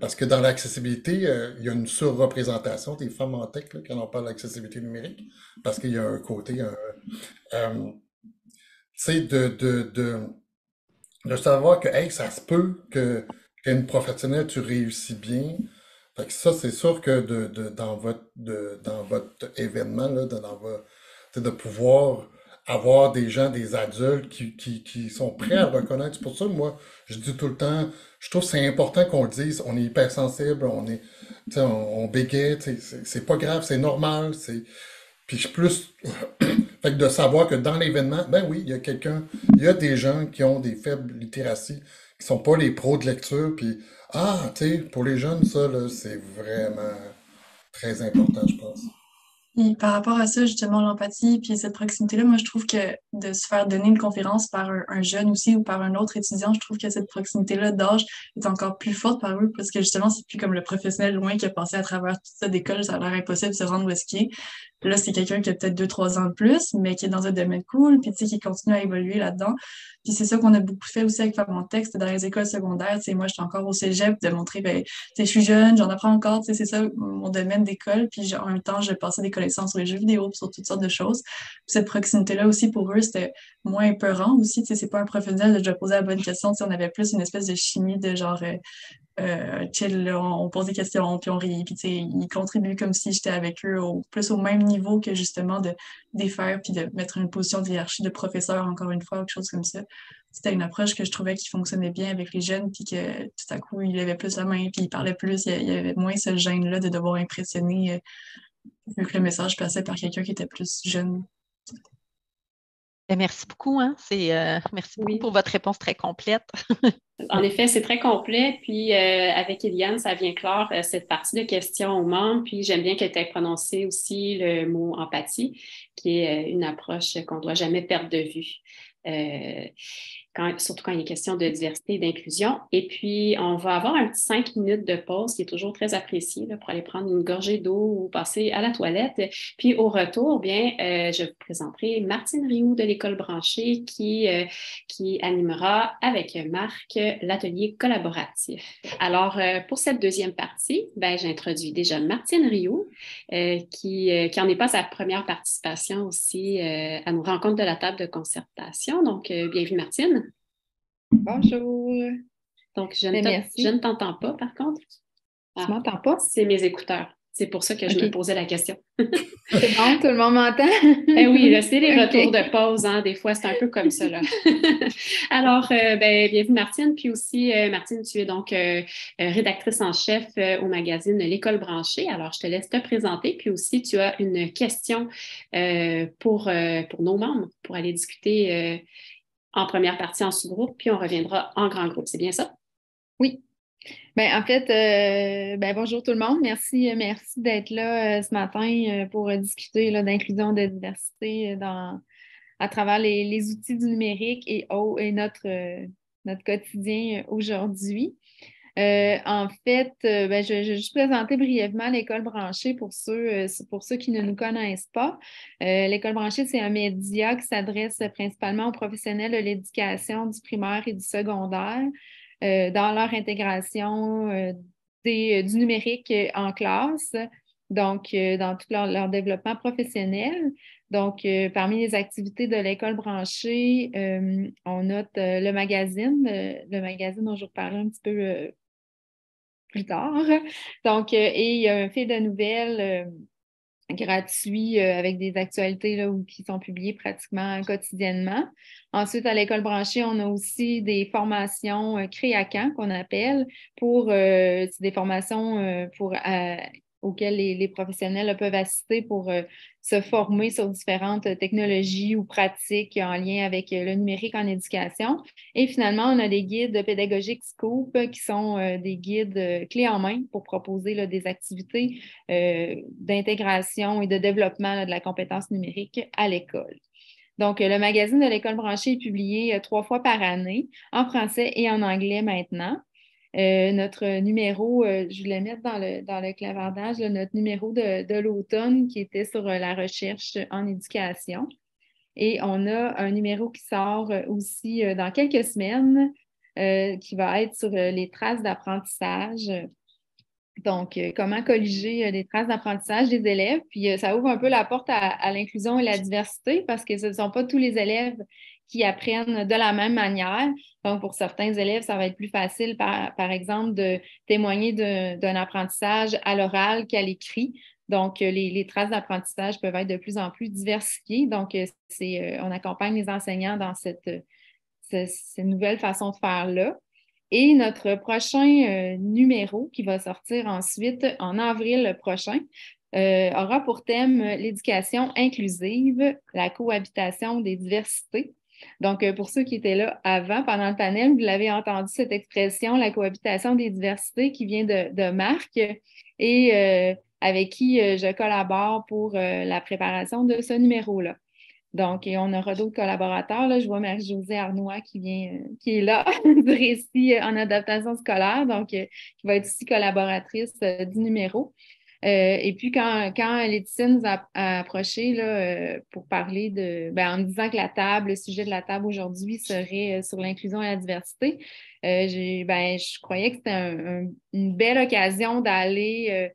parce que dans l'accessibilité, il y a une surreprésentation des femmes en tech, là, quand on parle d'accessibilité numérique, parce qu'il y a un côté, tu sais, de savoir que, hey, ça se peut que une professionnelle, tu réussis bien. Fait que ça, c'est sûr que dans votre événement, là, de pouvoir avoir des gens, des adultes qui sont prêts à le reconnaître. C'est pour ça, moi, je dis tout le temps, je trouve que c'est important qu'on le dise, on est hypersensible, tu sais, on bégaye, tu sais, c'est pas grave, c'est normal, puis je plus. Fait que de savoir que dans l'événement, ben oui, il y a des gens qui ont des faibles littératies, qui sont pas les pros de lecture, puis tu sais, pour les jeunes, ça, là, c'est vraiment très important, je pense. Puis par rapport à ça, justement, l'empathie, puis cette proximité-là, moi, je trouve que de se faire donner une conférence par un jeune aussi ou par un autre étudiant, je trouve que cette proximité-là d'âge est encore plus forte par eux parce que justement, c'est plus comme le professionnel loin qui a passé à travers toute ça d'école, ça a l'air impossible de se rendre où est-ce qu'il est. Là, c'est quelqu'un qui a peut-être 2, 3 ans de plus, mais qui est dans un domaine cool, puis tu sais, qui continue à évoluer là-dedans. Puis c'est ça qu'on a beaucoup fait aussi avec Femmes en texte dans les écoles secondaires. Tu sais, moi, j'étais encore au cégep, de montrer, ben, tu sais, je suis jeune, j'en apprends encore, tu sais, c'est ça mon domaine d'école. Puis en même temps, je passais des connaissances sur les jeux vidéo, puis sur toutes sortes de choses. Puis cette proximité-là aussi, pour eux, c'était moins épeurant aussi. Tu sais, c'est pas un professionnel de déjà poser la bonne question. Tu sais, on avait plus une espèce de chimie de genre, chill, là, on pose des questions, puis on rit, puis tu sais, ils contribuent comme si j'étais avec eux plus au même niveau que justement de défaire puis de mettre une position de hiérarchie de professeur, encore une fois, ou quelque chose comme ça. C'était une approche que je trouvais qui fonctionnait bien avec les jeunes, puis que tout à coup, ils levaient plus la main, puis ils parlaient plus, il y avait moins ce gêne-là de devoir impressionner, vu que le message passait par quelqu'un qui était plus jeune. Merci beaucoup, hein? Merci beaucoup Oui. pour votre réponse très complète. En effet, c'est très complet. Puis avec Eliane, ça vient clore cette partie de questions aux membres. Puis j'aime bien que tu aies prononcé aussi le mot empathie, qui est une approche qu'on ne doit jamais perdre de vue. Surtout quand il est question de diversité et d'inclusion. Et puis, on va avoir un petit 5 minutes de pause qui est toujours très apprécié là, pour aller prendre une gorgée d'eau ou passer à la toilette. Puis, au retour, bien, je vous présenterai Martine Rioux de l'École branchée qui animera avec Marc l'atelier collaboratif. Alors, pour cette deuxième partie, ben, j'introduis déjà Martine Rioux qui en est pas sa première participation aussi à nos rencontres de la table de concertation. Donc, bienvenue Martine. Bonjour. Donc, je ne t'entends pas, par contre. Tu m'entends pas? C'est mes écouteurs. C'est pour ça que je me posais la question. C'est bon, tout le monde m'entend? Oui, là, c'est les retours de pause, hein, des fois, c'est un peu comme ça. Là. Alors, bienvenue Martine. Puis aussi, Martine, tu es donc rédactrice en chef au magazine L'École branchée. Alors, je te laisse te présenter. Puis aussi, tu as une question pour nos membres, pour aller discuter en première partie en sous-groupe, puis on reviendra en grand groupe. C'est bien ça? Oui. Bien, en fait, bonjour tout le monde. Merci d'être là ce matin pour discuter d'inclusion, de diversité à travers les outils du numérique et notre quotidien aujourd'hui. En fait, je vais juste présenter brièvement l'École branchée pour ceux qui ne nous connaissent pas. L'École branchée, c'est un média qui s'adresse principalement aux professionnels de l'éducation du primaire et du secondaire dans leur intégration du numérique en classe, donc dans tout leur développement professionnel. Donc, parmi les activités de l'École branchée, on note le magazine dont je vous reparlerai un petit peu plus tard. Donc, et il y a un fil de nouvelles gratuit avec des actualités là, qui sont publiées pratiquement quotidiennement. Ensuite, à l'École branchée, on a aussi des formations créacan qu'on appelle c'est des formations auxquelles les professionnels là, peuvent assister pour se former sur différentes technologies ou pratiques en lien avec le numérique en éducation. Et finalement, on a des guides pédagogiques Scoop qui sont des guides clés en main pour proposer là, des activités d'intégration et de développement là, de la compétence numérique à l'école. Donc, le magazine de l'École branchée est publié 3 fois par année, en français et en anglais maintenant. Notre numéro, je voulais mettre dans le clavardage, là, notre numéro de l'automne qui était sur la recherche en éducation. Et on a un numéro qui sort aussi dans quelques semaines qui va être sur les traces d'apprentissage. Donc, comment colliger les traces d'apprentissage des élèves. Puis, ça ouvre un peu la porte à l'inclusion et la diversité parce que ce ne sont pas tous les élèves qui apprennent de la même manière. Donc, pour certains élèves, ça va être plus facile, par exemple, de témoigner d'un apprentissage à l'oral qu'à l'écrit. Donc, les traces d'apprentissage peuvent être de plus en plus diversifiées. Donc, on accompagne les enseignants dans cette nouvelle façon de faire-là. Et notre prochain numéro, qui va sortir ensuite en avril prochain, aura pour thème l'éducation inclusive, la cohabitation des diversités. Donc, pour ceux qui étaient là avant, pendant le panel, vous l'avez entendu cette expression, la cohabitation des diversités, qui vient de Marc. Et avec qui je collabore pour la préparation de ce numéro-là. Donc, et on aura d'autres collaborateurs. Là. Je vois Marie-Josée Arnois qui est là, du récit en adaptation scolaire, donc qui va être aussi collaboratrice du numéro. Et puis, quand Laetitia nous a approché là, pour parler en me disant que le sujet de la table aujourd'hui serait sur l'inclusion et la diversité, je croyais que c'était une belle occasion d'aller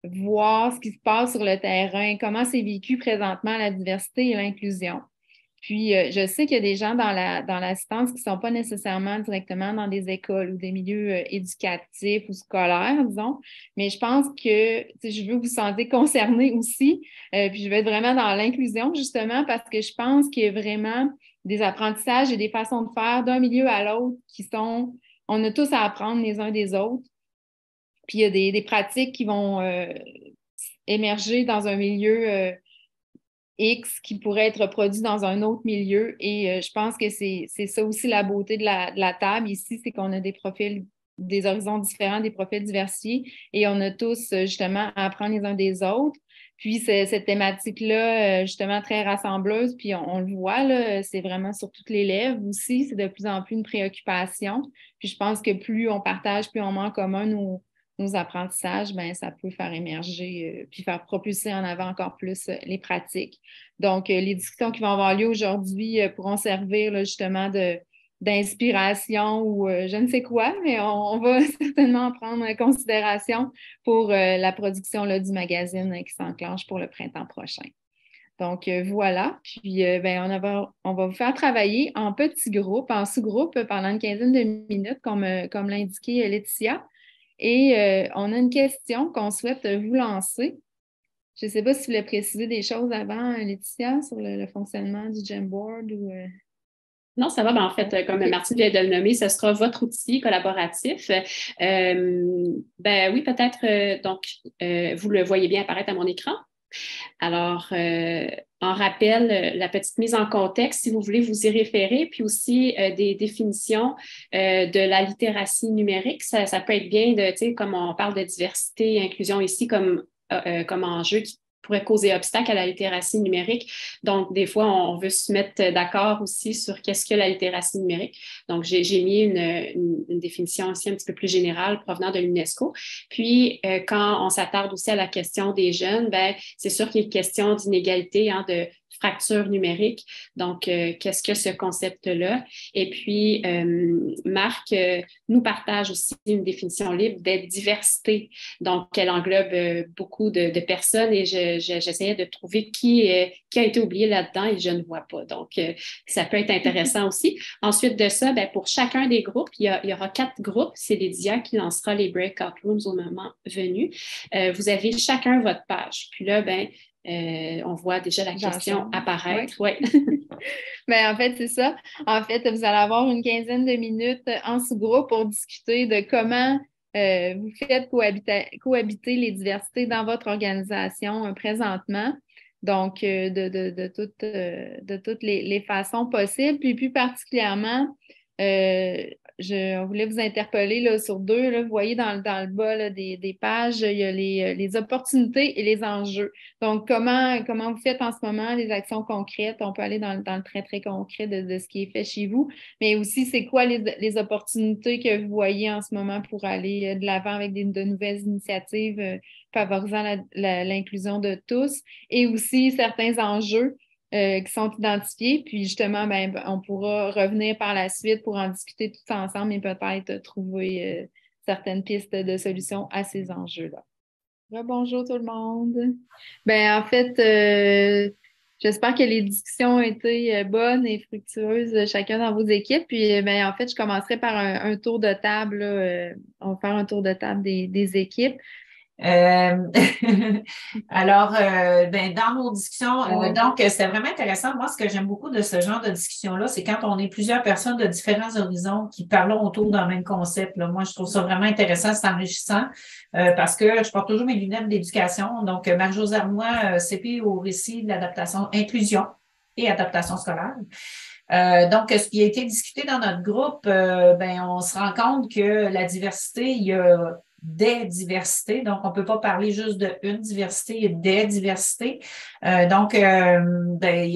voir ce qui se passe sur le terrain, comment c'est vécu présentement la diversité et l'inclusion. Puis, je sais qu'il y a des gens dans l'assistance qui ne sont pas nécessairement directement dans des écoles ou des milieux éducatifs ou scolaires, disons, mais je pense que je veux que vous vous sentez concernés aussi. Puis, je vais être vraiment dans l'inclusion, justement, parce que je pense qu'il y a vraiment des apprentissages et des façons de faire d'un milieu à l'autre on a tous à apprendre les uns des autres. Puis, il y a des pratiques qui vont émerger dans un milieu X qui pourrait être reproduit dans un autre milieu. Et je pense que c'est ça aussi la beauté de la table ici, c'est qu'on a des profils, des horizons différents, des profils diversifiés et on a tous justement à apprendre les uns des autres. Puis cette thématique-là, justement, très rassembleuse, puis on le voit, là, c'est vraiment sur toutes les lèvres aussi, c'est de plus en plus une préoccupation. Puis je pense que plus on partage, plus on met en commun nos apprentissages, ça peut faire émerger puis faire propulser en avant encore plus les pratiques. Donc, les discussions qui vont avoir lieu aujourd'hui pourront servir là, justement d'inspiration ou je ne sais quoi, mais on va certainement en prendre en considération pour la production là, du magazine qui s'enclenche pour le printemps prochain. Donc, voilà. Puis, on va vous faire travailler en petits groupes, en sous-groupes pendant une quinzaine de minutes, comme l'a indiqué Laetitia. Et on a une question qu'on souhaite vous lancer. Je ne sais pas si vous voulez préciser des choses avant, Laetitia, sur le fonctionnement du Jamboard ou... Non, ça va. En fait, comme Martine vient de le nommer, ce sera votre outil collaboratif. Oui, peut-être. Donc, vous le voyez bien apparaître à mon écran. Alors, en rappel, la petite mise en contexte, si vous voulez vous y référer, puis aussi des définitions de la littératie numérique. Ça peut être bien comme on parle de diversité et inclusion ici comme enjeu qui pourrait causer obstacle à la littératie numérique. Donc, des fois, on veut se mettre d'accord aussi sur qu'est-ce que la littératie numérique. Donc, j'ai mis une définition aussi un petit peu plus générale provenant de l'UNESCO. Puis, quand on s'attarde aussi à la question des jeunes, c'est sûr qu'il est question d'inégalité, de fracture numérique. Donc, qu'est-ce que ce concept-là? Et puis, Marc nous partage aussi une définition libre de diversité. Donc, elle englobe beaucoup de personnes et j'essayais de trouver qui a été oublié là-dedans et je ne vois pas. Donc, ça peut être intéressant aussi. Ensuite de ça, pour chacun des groupes, il y aura 4 groupes. C'est Lydia qui lancera les breakout rooms au moment venu. Vous avez chacun votre page. Puis là, on voit déjà la question apparaître. Oui. En fait, c'est ça. En fait, vous allez avoir une quinzaine de minutes en sous-groupe pour discuter de comment vous faites cohabiter les diversités dans votre organisation présentement. Donc, de toutes les façons possibles. Puis plus particulièrement, on voulait vous interpeller là, sur 2. Là, vous voyez dans le bas là, des pages, il y a les opportunités et les enjeux. Donc, comment vous faites en ce moment les actions concrètes? On peut aller dans le très, très concret de ce qui est fait chez vous. Mais aussi, c'est quoi les opportunités que vous voyez en ce moment pour aller de l'avant avec de nouvelles initiatives favorisant l'inclusion de tous et aussi certains enjeux qui sont identifiés. Puis justement, on pourra revenir par la suite pour en discuter tous ensemble et peut-être trouver certaines pistes de solutions à ces enjeux-là. Bonjour tout le monde. En fait, j'espère que les discussions ont été bonnes et fructueuses chacun dans vos équipes. Puis en fait, je commencerai par un tour de table. On va faire un tour de table des équipes. Alors, dans nos discussions, donc, c'était vraiment intéressant. Moi, ce que j'aime beaucoup de ce genre de discussion-là, c'est quand on est plusieurs personnes de différents horizons qui parlent autour d'un même concept. Là. Moi, je trouve ça vraiment intéressant, c'est enrichissant, parce que je porte toujours mes lunettes d'éducation. Donc, Marie-Josée Arnois, CP au récit de l'adaptation, inclusion et adaptation scolaire. Donc, ce qui a été discuté dans notre groupe, on se rend compte que la diversité, il y a des diversités. Donc, on ne peut pas parler juste d'une diversité, il y a des diversités. Donc, il y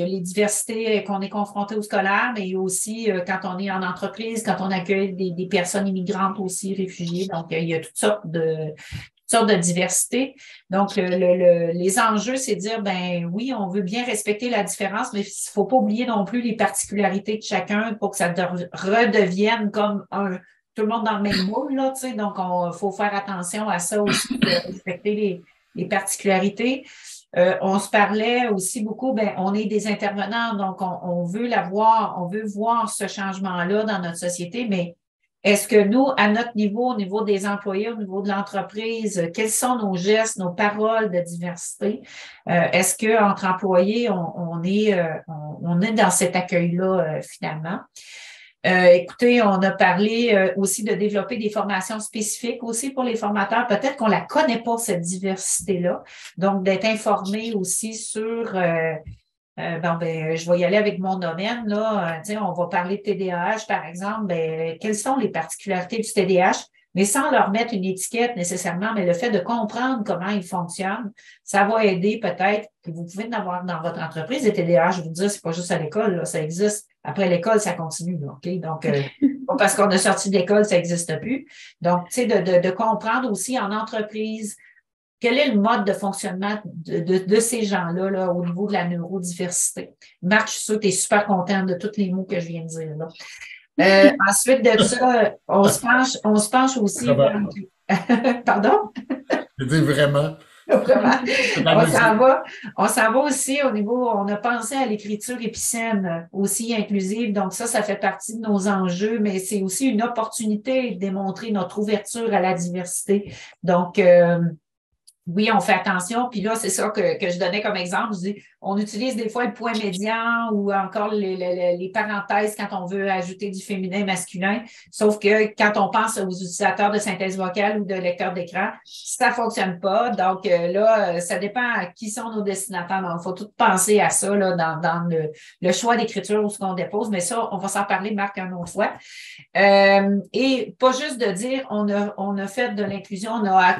a les diversités qu'on est confronté au scolaire, mais il y a aussi quand on est en entreprise, quand on accueille des personnes immigrantes aussi, réfugiées. Donc, il y a toutes sortes de diversité. Donc, les enjeux, c'est de dire, ben oui, on veut bien respecter la différence, mais il ne faut pas oublier non plus les particularités de chacun pour que ça redevienne comme tout le monde dans le même moule, là, tu sais. Donc, il faut faire attention à ça aussi, de respecter les particularités. On se parlait aussi beaucoup, ben, on est des intervenants, donc on veut on veut voir ce changement-là dans notre société, mais est-ce que nous, à notre niveau, au niveau des employés, au niveau de l'entreprise, quels sont nos gestes, nos paroles de diversité? Est-ce qu'entre employés, on est dans cet accueil-là finalement? Écoutez, on a parlé aussi de développer des formations spécifiques aussi pour les formateurs. Peut-être qu'on ne la connaît pas, cette diversité-là. Donc, d'être informé aussi sur je vais y aller avec mon domaine. Là. On va parler de TDAH, par exemple. Quelles sont les particularités du TDAH? Mais sans leur mettre une étiquette nécessairement, mais le fait de comprendre comment ils fonctionnent, ça va aider peut-être, que vous pouvez en avoir dans votre entreprise. Les TDAH, je vous dis, c'est pas juste à l'école, là, ça existe. Après l'école, ça continue. Là, OK? Donc, pas parce qu'on a sorti de l'école, ça n'existe plus. Donc, tu sais, de comprendre aussi en entreprise, quel est le mode de fonctionnement de ces gens-là là, au niveau de la neurodiversité? Marc, je suis sûre que tu es super content de tous les mots que je viens de dire. Là. Ensuite de ça, on se penche aussi vers... Pardon? Je dis vraiment. Vraiment. On s'en va aussi au niveau, on a pensé à l'écriture épicène aussi inclusive. Donc ça fait partie de nos enjeux, mais c'est aussi une opportunité de démontrer notre ouverture à la diversité. Donc, oui, on fait attention. Puis là, c'est ça que je donnais comme exemple. Je dis, on utilise des fois le point médian ou encore les parenthèses quand on veut ajouter du féminin masculin. Sauf que quand on pense aux utilisateurs de synthèse vocale ou de lecteur d'écran, ça ne fonctionne pas. Donc là, ça dépend à qui sont nos destinataires. Donc, il faut tout penser à ça là, dans le choix d'écriture ou ce qu'on dépose. Mais ça, on va s'en parler, Marc, une autre fois. Et pas juste de dire, on a fait de l'inclusion, on a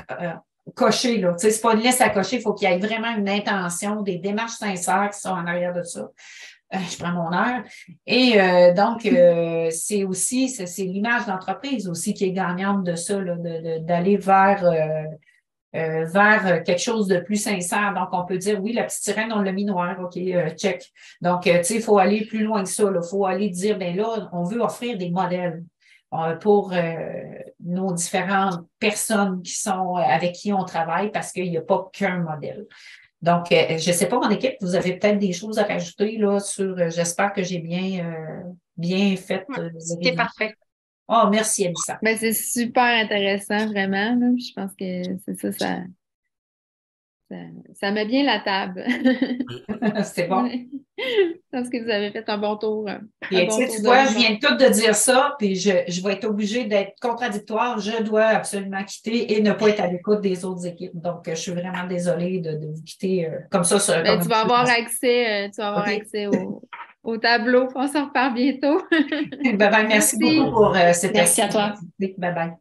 cocher, là. Tu sais, c'est pas une liste à cocher, il faut qu'il y ait vraiment une intention, des démarches sincères qui sont en arrière de ça. Je prends mon heure. Et donc, c'est aussi, c'est l'image d'entreprise aussi qui est gagnante de ça, là, d'aller vers quelque chose de plus sincère. Donc, on peut dire, oui, la petite sirène, on l'a mis noir, OK, check. Donc, tu sais, il faut aller plus loin que ça. Il faut aller dire, bien là, on veut offrir des modèles pour nos différentes personnes qui sont avec qui on travaille parce qu'il n'y a pas qu'un modèle. Donc, je ne sais pas, mon équipe, vous avez peut-être des choses à rajouter là sur, j'espère que j'ai bien fait. C'était parfait. Oh, merci, Elissa. Ben, c'est super intéressant, vraiment. Là. Je pense que c'est ça met bien la table. C'est bon. Je pense que vous avez fait un bon tour. Et tu vois, je viens tout de dire ça, puis je vais être obligée d'être contradictoire. Je dois absolument quitter et ne pas être à l'écoute des autres équipes. Donc, je suis vraiment désolée de vous quitter comme ça. Ben, tu vas avoir accès, accès au tableau. On s'en reparle bientôt. Bye-bye. Merci beaucoup pour cette Merci à toi. Bye-bye.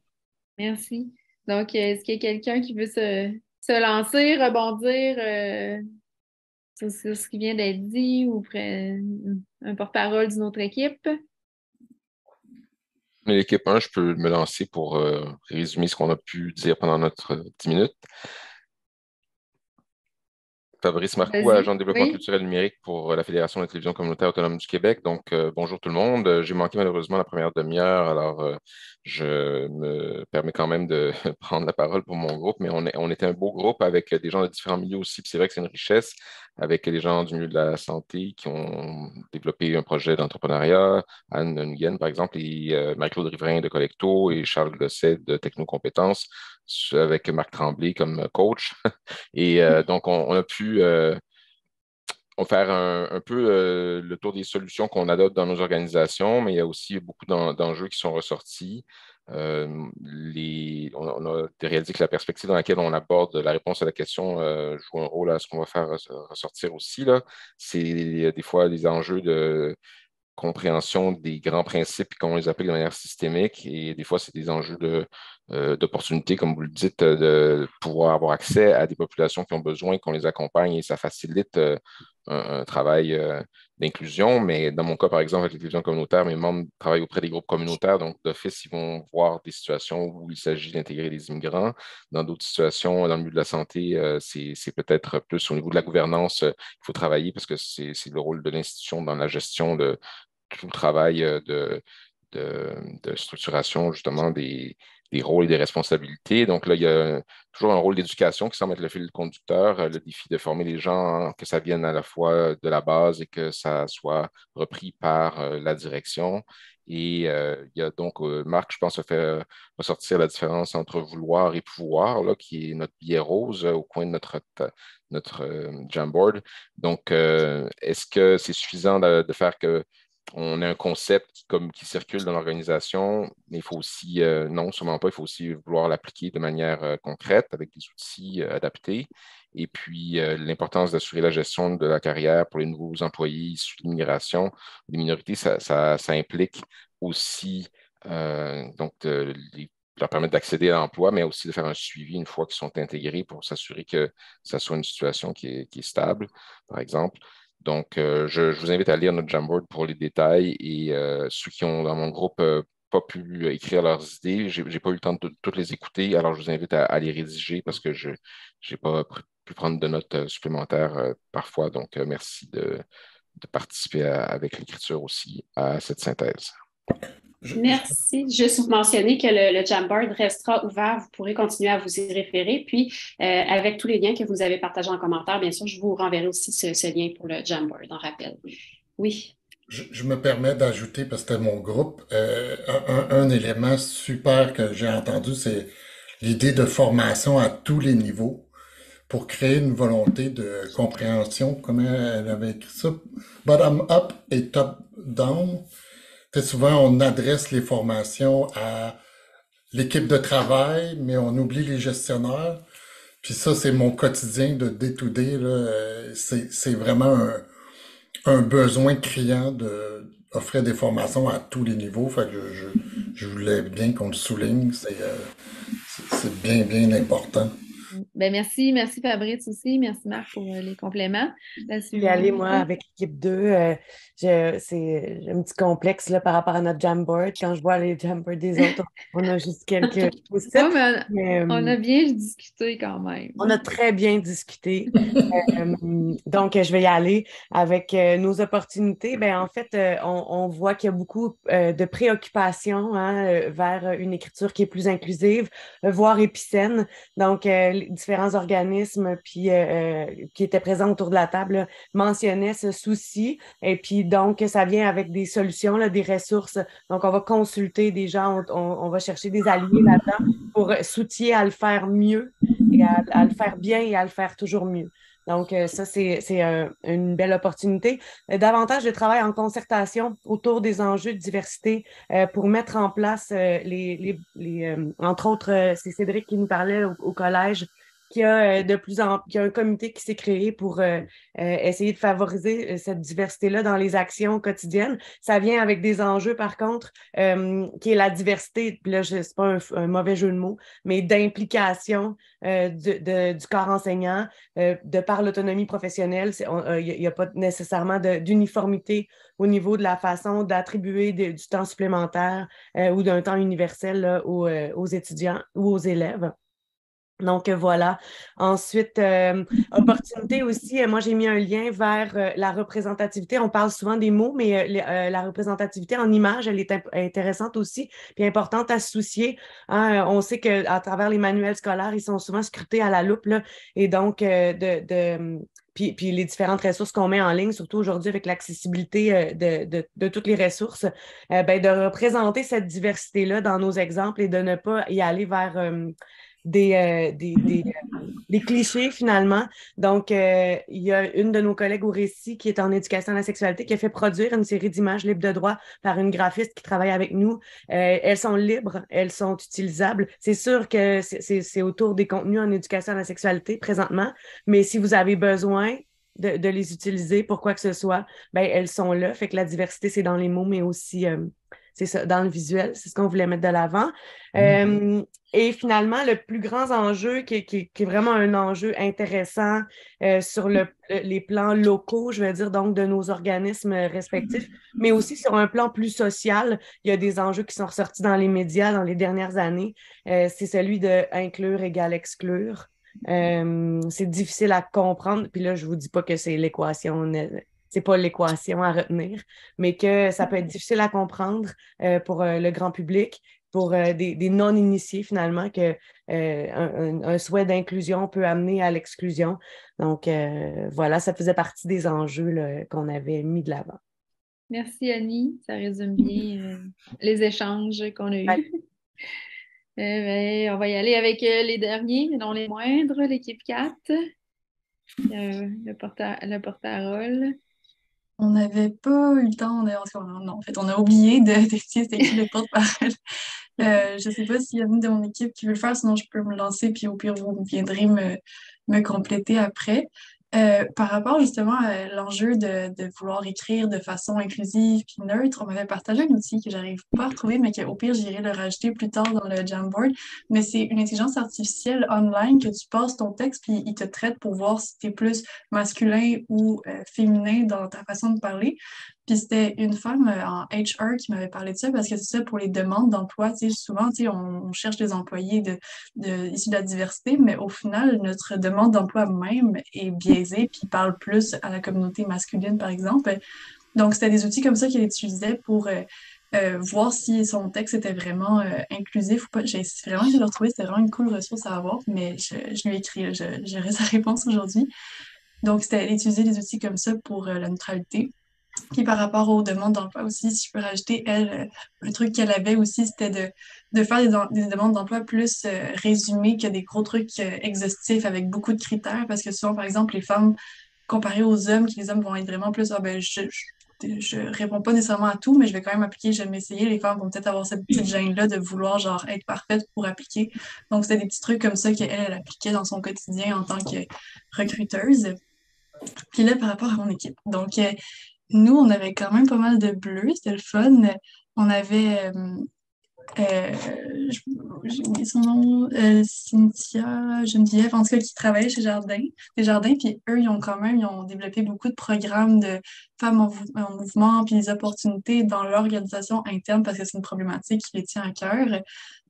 Merci. Donc, est-ce qu'il y a quelqu'un qui veut se lancer, rebondir sur ce qui vient d'être dit ou un porte-parole d'une autre équipe? Mais l'équipe 1, je peux me lancer pour résumer ce qu'on a pu dire pendant notre 10 minutes. Fabrice Marcoux, agent de développement culturel numérique pour la Fédération de la télévision communautaire autonome du Québec. Donc, bonjour tout le monde. J'ai manqué malheureusement la première demi-heure, alors je me permets quand même de prendre la parole pour mon groupe, mais on était un beau groupe avec des gens de différents milieux aussi, puis c'est vrai que c'est une richesse avec les gens du milieu de la santé qui ont développé un projet d'entrepreneuriat, Anne Nguyen, par exemple, et Marie-Claude Riverain de Collecto et Charles Gosset de Technocompétences, avec Marc Tremblay comme coach. Et donc, on a pu faire un peu le tour des solutions qu'on adopte dans nos organisations, mais il y a aussi beaucoup d'enjeux qui sont ressortis. On a réalisé que la perspective dans laquelle on aborde la réponse à la question joue un rôle à ce qu'on va faire ressortir aussi. C'est des fois des enjeux compréhension des grands principes et qu'on les applique de manière systémique. Et des fois, c'est des enjeux d'opportunité, comme vous le dites, de pouvoir avoir accès à des populations qui ont besoin qu'on les accompagne et ça facilite un travail d'inclusion. Mais dans mon cas, par exemple, avec l'inclusion communautaire, mes membres travaillent auprès des groupes communautaires. Donc, d'office, ils vont voir des situations où il s'agit d'intégrer des immigrants. Dans d'autres situations, dans le milieu de la santé, c'est peut-être plus au niveau de la gouvernance qu'il faut travailler parce que c'est le rôle de l'institution dans la gestion de tout le travail de structuration, justement, des rôles et des responsabilités. Donc là, il y a toujours un rôle d'éducation qui semble être le fil conducteur, le défi de former les gens, que ça vienne à la fois de la base et que ça soit repris par la direction. Et il y a donc, Marc, je pense, a fait ressortir la différence entre vouloir et pouvoir, là, qui est notre billet rose au coin de notre Jamboard. Donc, est-ce que c'est suffisant de faire que on a un concept qui circule dans l'organisation, mais il faut aussi, non, sûrement pas, il faut aussi vouloir l'appliquer de manière concrète avec des outils adaptés. Et puis, l'importance d'assurer la gestion de la carrière pour les nouveaux employés issus de l'immigration, des minorités, ça implique aussi leur permettre d'accéder à l'emploi, mais aussi de faire un suivi une fois qu'ils sont intégrés pour s'assurer que ça soit une situation qui est stable, par exemple. Donc, je vous invite à lire notre Jamboard pour les détails et ceux qui ont dans mon groupe pas pu écrire leurs idées, j'ai pas eu le temps de toutes les écouter, alors je vous invite à les rédiger parce que je n'ai pas pu prendre de notes supplémentaires parfois. Donc, merci de participer avec l'écriture aussi à cette synthèse. Merci. Juste pour mentionner que le Jamboard restera ouvert. Vous pourrez continuer à vous y référer. Puis, avec tous les liens que vous avez partagés en commentaire, bien sûr, je vous renverrai aussi ce lien pour le Jamboard en rappel. Oui. Je me permets d'ajouter, parce que c'était mon groupe, un élément super que j'ai entendu, c'est l'idée de formation à tous les niveaux pour créer une volonté de compréhension. Comment elle avait écrit ça? Bottom-up et top-down. Souvent, on adresse les formations à l'équipe de travail, mais on oublie les gestionnaires. Puis ça, c'est mon quotidien de day-to-day, là. C'est vraiment un besoin criant d'offrir des formations à tous les niveaux. Fait que je voulais bien qu'on le souligne. C'est bien, bien important. Ben merci Fabrice aussi. Merci Marc pour les compléments. Y aller, moi, avec l'équipe 2, j'ai un petit complexe là, par rapport à notre Jamboard. Quand je vois les Jamboards des autres, on a juste quelques post-it. On a bien discuté quand même. On a très bien discuté. Donc, je vais y aller avec nos opportunités. Ben, en fait, on voit qu'il y a beaucoup de préoccupations vers une écriture qui est plus inclusive, voire épicène. Donc, différents organismes qui étaient présents autour de la table mentionnaient ce souci. Et puis, donc, ça vient avec des solutions, là, des ressources. Donc, on va consulter des gens, on va chercher des alliés là-dedans pour s'outiller à le faire mieux et à le faire bien et à le faire toujours mieux. Donc, ça, c'est une belle opportunité. Davantage de travail en concertation autour des enjeux de diversité pour mettre en place entre autres, c'est Cédric qui nous parlait au collège, qui a un comité qui s'est créé pour essayer de favoriser cette diversité-là dans les actions quotidiennes. Ça vient avec des enjeux, par contre, qui est la diversité, puis là, c'est pas un mauvais jeu de mots, mais d'implication du corps enseignant, de par l'autonomie professionnelle. Il n'y a pas nécessairement d'uniformité au niveau de la façon d'attribuer du temps supplémentaire ou d'un temps universel là, aux étudiants ou aux élèves. Donc, voilà. Ensuite, opportunité aussi, moi, j'ai mis un lien vers la représentativité. On parle souvent des mots, mais la représentativité en images, elle est intéressante aussi, puis importante à se soucier. On sait qu'à travers les manuels scolaires, ils sont souvent scrutés à la loupe, là, et donc, puis les différentes ressources qu'on met en ligne, surtout aujourd'hui avec l'accessibilité de toutes les ressources, de représenter cette diversité-là dans nos exemples et de ne pas y aller vers des clichés finalement. Donc, il y a une de nos collègues au Récit qui est en éducation à la sexualité qui a fait produire une série d'images libres de droit par une graphiste qui travaille avec nous. Elles sont libres, elles sont utilisables. C'est sûr que c'est autour des contenus en éducation à la sexualité présentement, mais si vous avez besoin, de les utiliser pour quoi que ce soit, ben, elles sont là. Fait que la diversité, c'est dans les mots, mais aussi c'est ça, dans le visuel. C'est ce qu'on voulait mettre de l'avant. Et finalement, le plus grand enjeu, qui est vraiment un enjeu intéressant sur les plans locaux, je veux dire, donc de nos organismes respectifs, mais aussi sur un plan plus social. Il y a des enjeux qui sont ressortis dans les médias dans les dernières années. C'est celui de inclure égale exclure. C'est difficile à comprendre. Puis là, je vous dis pas que c'est pas l'équation à retenir, mais que ça peut être difficile à comprendre pour le grand public, pour des non-initiés finalement, que un souhait d'inclusion peut amener à l'exclusion. Donc voilà, ça faisait partie des enjeux là, qu'on avait mis de l'avant. Merci Annie, ça résume bien les échanges qu'on a eus. On va y aller avec les derniers, mais non les moindres, l'équipe 4. Le porte-parole. On n'avait pas eu le temps, en fait, on a oublié de défier c'était qui le porte-parole. Je ne sais pas s'il y a une de mon équipe qui veut le faire, sinon je peux me lancer, puis au pire, vous viendrez me compléter après. Par rapport justement à l'enjeu de vouloir écrire de façon inclusive puis neutre, on m'avait partagé un outil que j'arrive pas à retrouver, mais qu'au pire, j'irai le rajouter plus tard dans le Jamboard. Mais c'est une intelligence artificielle online que tu passes ton texte puis il te traite pour voir si tu es plus masculin ou féminin dans ta façon de parler. Puis c'était une femme en HR qui m'avait parlé de ça parce que c'est ça pour les demandes d'emploi. Tu sais, souvent, tu sais, on cherche des employés issus de la diversité, mais au final, notre demande d'emploi même est biaisée puis parle plus à la communauté masculine, par exemple. Donc, c'était des outils comme ça qu'elle utilisait pour voir si son texte était vraiment inclusif ou pas. J'ai vraiment essayé de le retrouver, c'était vraiment une cool ressource à avoir, mais je lui ai écrit, j'aurai sa réponse aujourd'hui. Donc, c'était utiliser des outils comme ça pour la neutralité. Puis par rapport aux demandes d'emploi aussi, si je peux rajouter, elle, un truc qu'elle avait aussi, c'était de faire des demandes d'emploi plus résumées que des gros trucs exhaustifs avec beaucoup de critères. Parce que souvent, par exemple, les femmes, comparées aux hommes, les hommes vont être vraiment plus, je réponds pas nécessairement à tout, mais je vais quand même appliquer, je vais m'essayer. Les femmes vont peut-être avoir cette petite gêne-là de vouloir genre être parfaite pour appliquer. Donc, c'était des petits trucs comme ça qu'elle appliquait dans son quotidien en tant que recruteuse. Puis là, par rapport à mon équipe. Donc, nous, on avait quand même pas mal de bleus, c'était le fun. On avait, j'ai oublié son nom, Cynthia, Geneviève, en tout cas, qui travaillait chez Desjardins, puis eux, ils ont développé beaucoup de programmes de femmes en mouvement, puis des opportunités dans l'organisation interne parce que c'est une problématique qui les tient à cœur.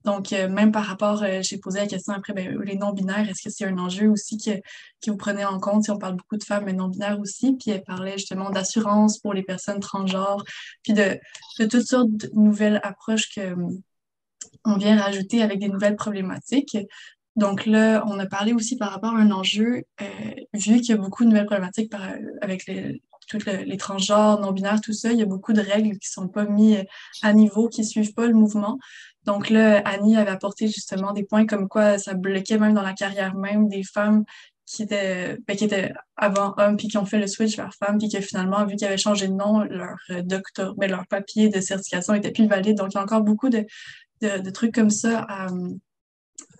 Donc, même par rapport, j'ai posé la question après, les non-binaires, est-ce que c'est un enjeu aussi que vous prenez en compte? Si on parle beaucoup de femmes, mais non-binaires aussi. Puis elle parlait justement d'assurance pour les personnes transgenres, puis de toutes sortes de nouvelles approches qu'on vient rajouter avec des nouvelles problématiques. Donc là, on a parlé aussi par rapport à un enjeu, vu qu'il y a beaucoup de nouvelles problématiques avec tous les transgenres, non-binaires, tout ça, il y a beaucoup de règles qui ne sont pas mises à niveau, qui ne suivent pas le mouvement. Donc là, Annie avait apporté justement des points comme quoi ça bloquait même dans la carrière même des femmes qui étaient avant hommes, puis qui ont fait le switch vers femmes, puis que finalement, vu qu'ils avaient changé de nom, leur papier de certification était plus valide. Donc, il y a encore beaucoup de trucs comme ça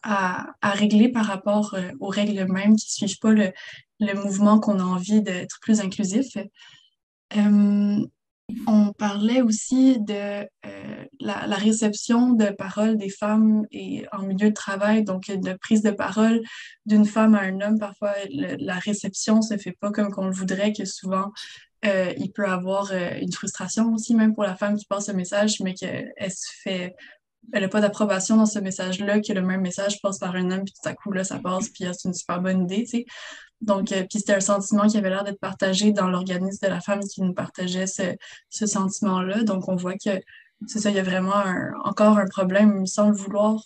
à régler par rapport aux règles mêmes qui ne suivent pas le mouvement qu'on a envie d'être plus inclusif. On parlait aussi de la réception de parole des femmes et en milieu de travail, donc de prise de parole d'une femme à un homme. Parfois, la réception ne se fait pas comme qu'on le voudrait, que souvent, il peut avoir une frustration aussi, même pour la femme qui passe le message, mais elle n'a pas d'approbation dans ce message-là, que le même message passe par un homme, puis tout à coup, là, ça passe, puis c'est une super bonne idée, tu sais. Donc, puis c'était un sentiment qui avait l'air d'être partagé dans l'organisme de la femme qui nous partageait ce sentiment-là. Donc, on voit que c'est ça, il y a vraiment encore un problème sans le vouloir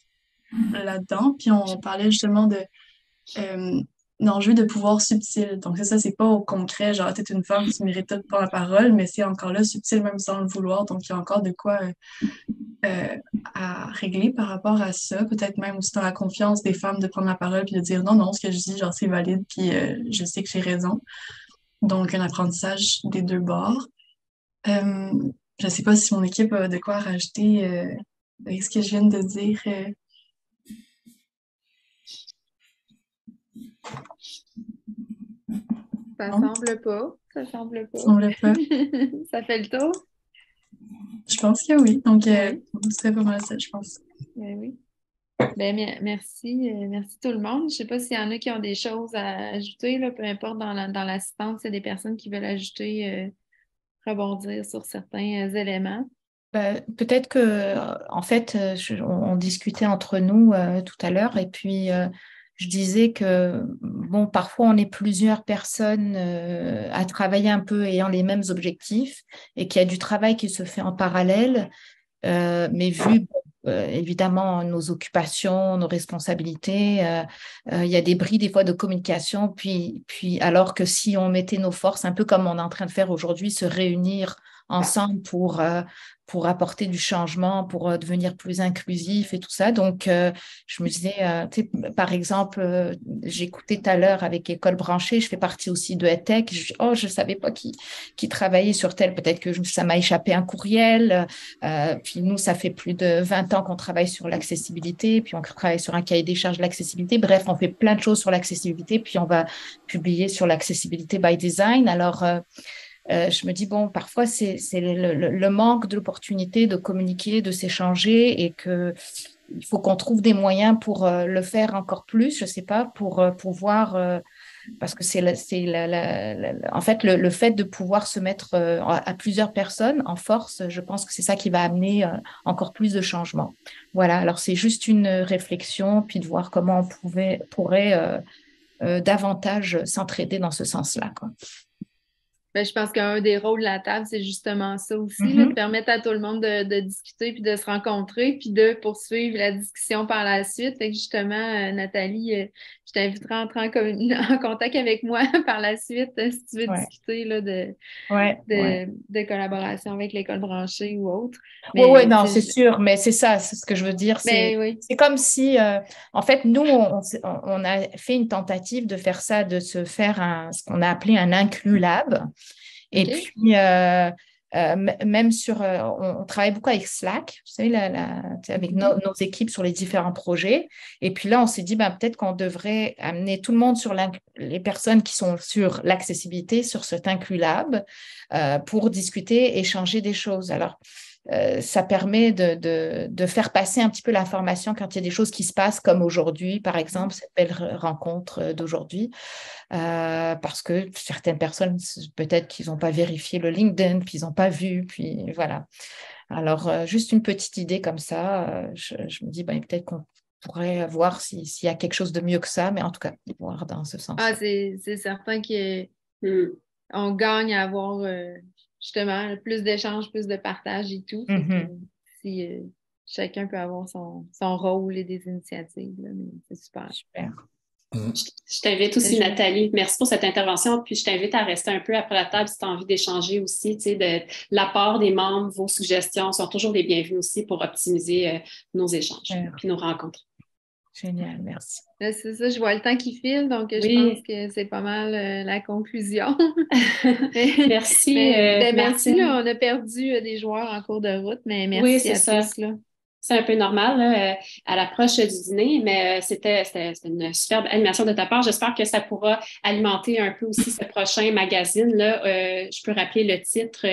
là-dedans. Puis on parlait justement d'enjeu de pouvoir subtil. Donc, c'est ça, c'est pas au concret, genre, t'es une femme, tu mérites de prendre la parole, mais c'est encore là subtil même sans le vouloir. Donc, il y a encore de quoi à régler par rapport à ça. Peut-être même aussi dans la confiance des femmes de prendre la parole puis de dire non, non, ce que je dis, genre, c'est valide, puis je sais que j'ai raison. Donc, un apprentissage des deux bords. Je sais pas si mon équipe a de quoi rajouter avec ce que je viens de dire. Ça Non, semble pas. Ça semble pas. ça semble pas. Ça fait le tour? Je pense que oui. Donc, Oui. c'est pas mal ça, je pense. Ben oui. Merci. Merci tout le monde. Je ne sais pas s'il y en a qui ont des choses à ajouter, là, peu importe dans l'assistance, il y a des personnes qui veulent ajouter, rebondir sur certains éléments. Peut-être que, en fait, on discutait entre nous tout à l'heure, et puis je disais que, bon, parfois on est plusieurs personnes à travailler un peu ayant les mêmes objectifs, et qu'il y a du travail qui se fait en parallèle, mais vu évidemment nos occupations, nos responsabilités, il y a des bris des fois de communication, puis alors que si on mettait nos forces, un peu comme on est en train de faire aujourd'hui, se réunir ensemble pour apporter du changement, pour devenir plus inclusif et tout ça. Donc, je me disais, par exemple, j'écoutais tout à l'heure avec École branchée, je fais partie aussi de EdTech. Je ne savais pas qui travaillait sur tel, peut-être que ça m'a échappé un courriel. Puis nous, ça fait plus de 20 ans qu'on travaille sur l'accessibilité, puis on travaille sur un cahier des charges de l'accessibilité. Bref, on fait plein de choses sur l'accessibilité, puis on va publier sur l'accessibilité by design. Alors, je me dis, bon, parfois, c'est le manque de l'opportunité de communiquer, de s'échanger, et il faut qu'on trouve des moyens pour le faire encore plus, je ne sais pas, pour pouvoir, parce que en fait, le fait de pouvoir se mettre à plusieurs personnes en force, je pense que c'est ça qui va amener encore plus de changements. Voilà, alors c'est juste une réflexion, puis de voir comment on pourrait davantage s'entraider dans ce sens-là, quoi. Je pense qu'un des rôles de la table, c'est justement ça aussi, là, de permettre à tout le monde de discuter, puis de se rencontrer, puis de poursuivre la discussion par la suite. Fait que justement, Nathalie, je t'inviterai à entrer en contact avec moi par la suite si tu veux discuter là, de collaboration avec l'école branchée ou autre. Oui, non, c'est sûr, mais c'est ça, c'est ce que je veux dire. C'est comme si, en fait, nous, on a fait une tentative de faire ça, de se faire ce qu'on a appelé un Inclus Lab. Et puis, même on travaille beaucoup avec Slack, vous savez, avec nos équipes sur les différents projets. Et puis là, on s'est dit, peut-être qu'on devrait amener tout le monde les personnes qui sont sur l'accessibilité, sur cet Inclus Lab, pour discuter, échanger des choses. Alors, ça permet de faire passer un petit peu l'information quand il y a des choses qui se passent, comme aujourd'hui, par exemple, cette belle rencontre d'aujourd'hui, parce que certaines personnes, peut-être qu'ils n'ont pas vérifié le LinkedIn, puis ils n'ont pas vu, puis voilà. Alors, juste une petite idée comme ça, je me dis, peut-être qu'on pourrait voir s'il y a quelque chose de mieux que ça, mais en tout cas, voir dans ce sens. Ah, c'est certain qu'on gagne à avoir... justement, plus d'échanges, plus de partage et tout. Si chacun peut avoir son rôle et des initiatives, là, c'est super. Super. Je t'invite aussi, Nathalie. Merci pour cette intervention. Puis je t'invite à rester un peu après la table si tu as envie d'échanger aussi. Tu sais, de l'apport des membres, vos suggestions sont toujours les bienvenues aussi pour optimiser nos échanges puis nos rencontres. Génial, merci. Là, c'est ça, je vois le temps qui file, donc je pense que c'est pas mal la conclusion. Merci. Merci, là, on a perdu des joueurs en cours de route, mais merci à tous. Là. C'est un peu normal là, à l'approche du dîner, mais c'était une superbe animation de ta part. J'espère que ça pourra alimenter un peu aussi ce prochain magazine. Là. Je peux rappeler le titre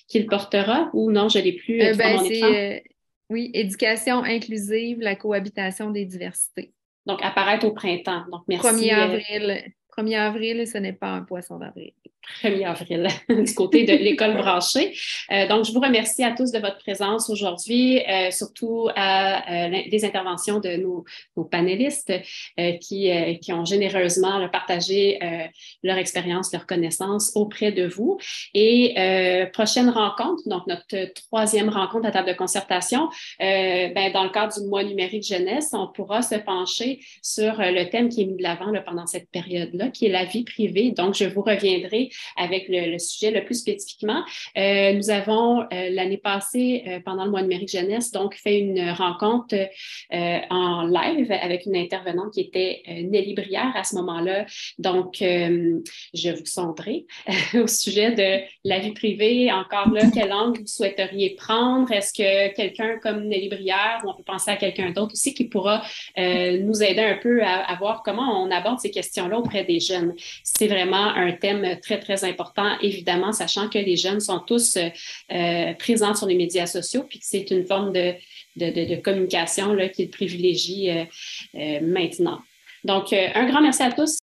qu'il portera ou non, je ne l'ai plus sur mon écran. Oui, éducation inclusive, la cohabitation des diversités. Donc, apparaître au printemps. Donc, merci. 1er avril. 1er avril, ce n'est pas un poisson d'avril. 1er avril, du côté de l'école branchée. Donc, je vous remercie à tous de votre présence aujourd'hui, surtout à des interventions de nos panélistes qui ont généreusement partagé leur expérience, leur connaissance auprès de vous. Et prochaine rencontre, donc notre 3e rencontre à table de concertation, dans le cadre du mois numérique jeunesse, on pourra se pencher sur le thème qui est mis de l'avant pendant cette période-là, qui est la vie privée. Donc, je vous reviendrai avec le sujet le plus spécifiquement. Nous avons, l'année passée, pendant le mois numérique jeunesse, donc fait une rencontre en live avec une intervenante qui était Nelly Brière à ce moment-là. Donc, je vous sonderai au sujet de la vie privée. Encore là, quel angle vous souhaiteriez prendre? Est-ce que quelqu'un comme Nelly Brière, ou on peut penser à quelqu'un d'autre aussi qui pourra nous aider un peu à voir comment on aborde ces questions-là auprès des jeunes? C'est vraiment un thème très, très important, évidemment, sachant que les jeunes sont tous présents sur les médias sociaux, puis que c'est une forme de communication là, qu'ils privilégient maintenant. Donc, un grand merci à tous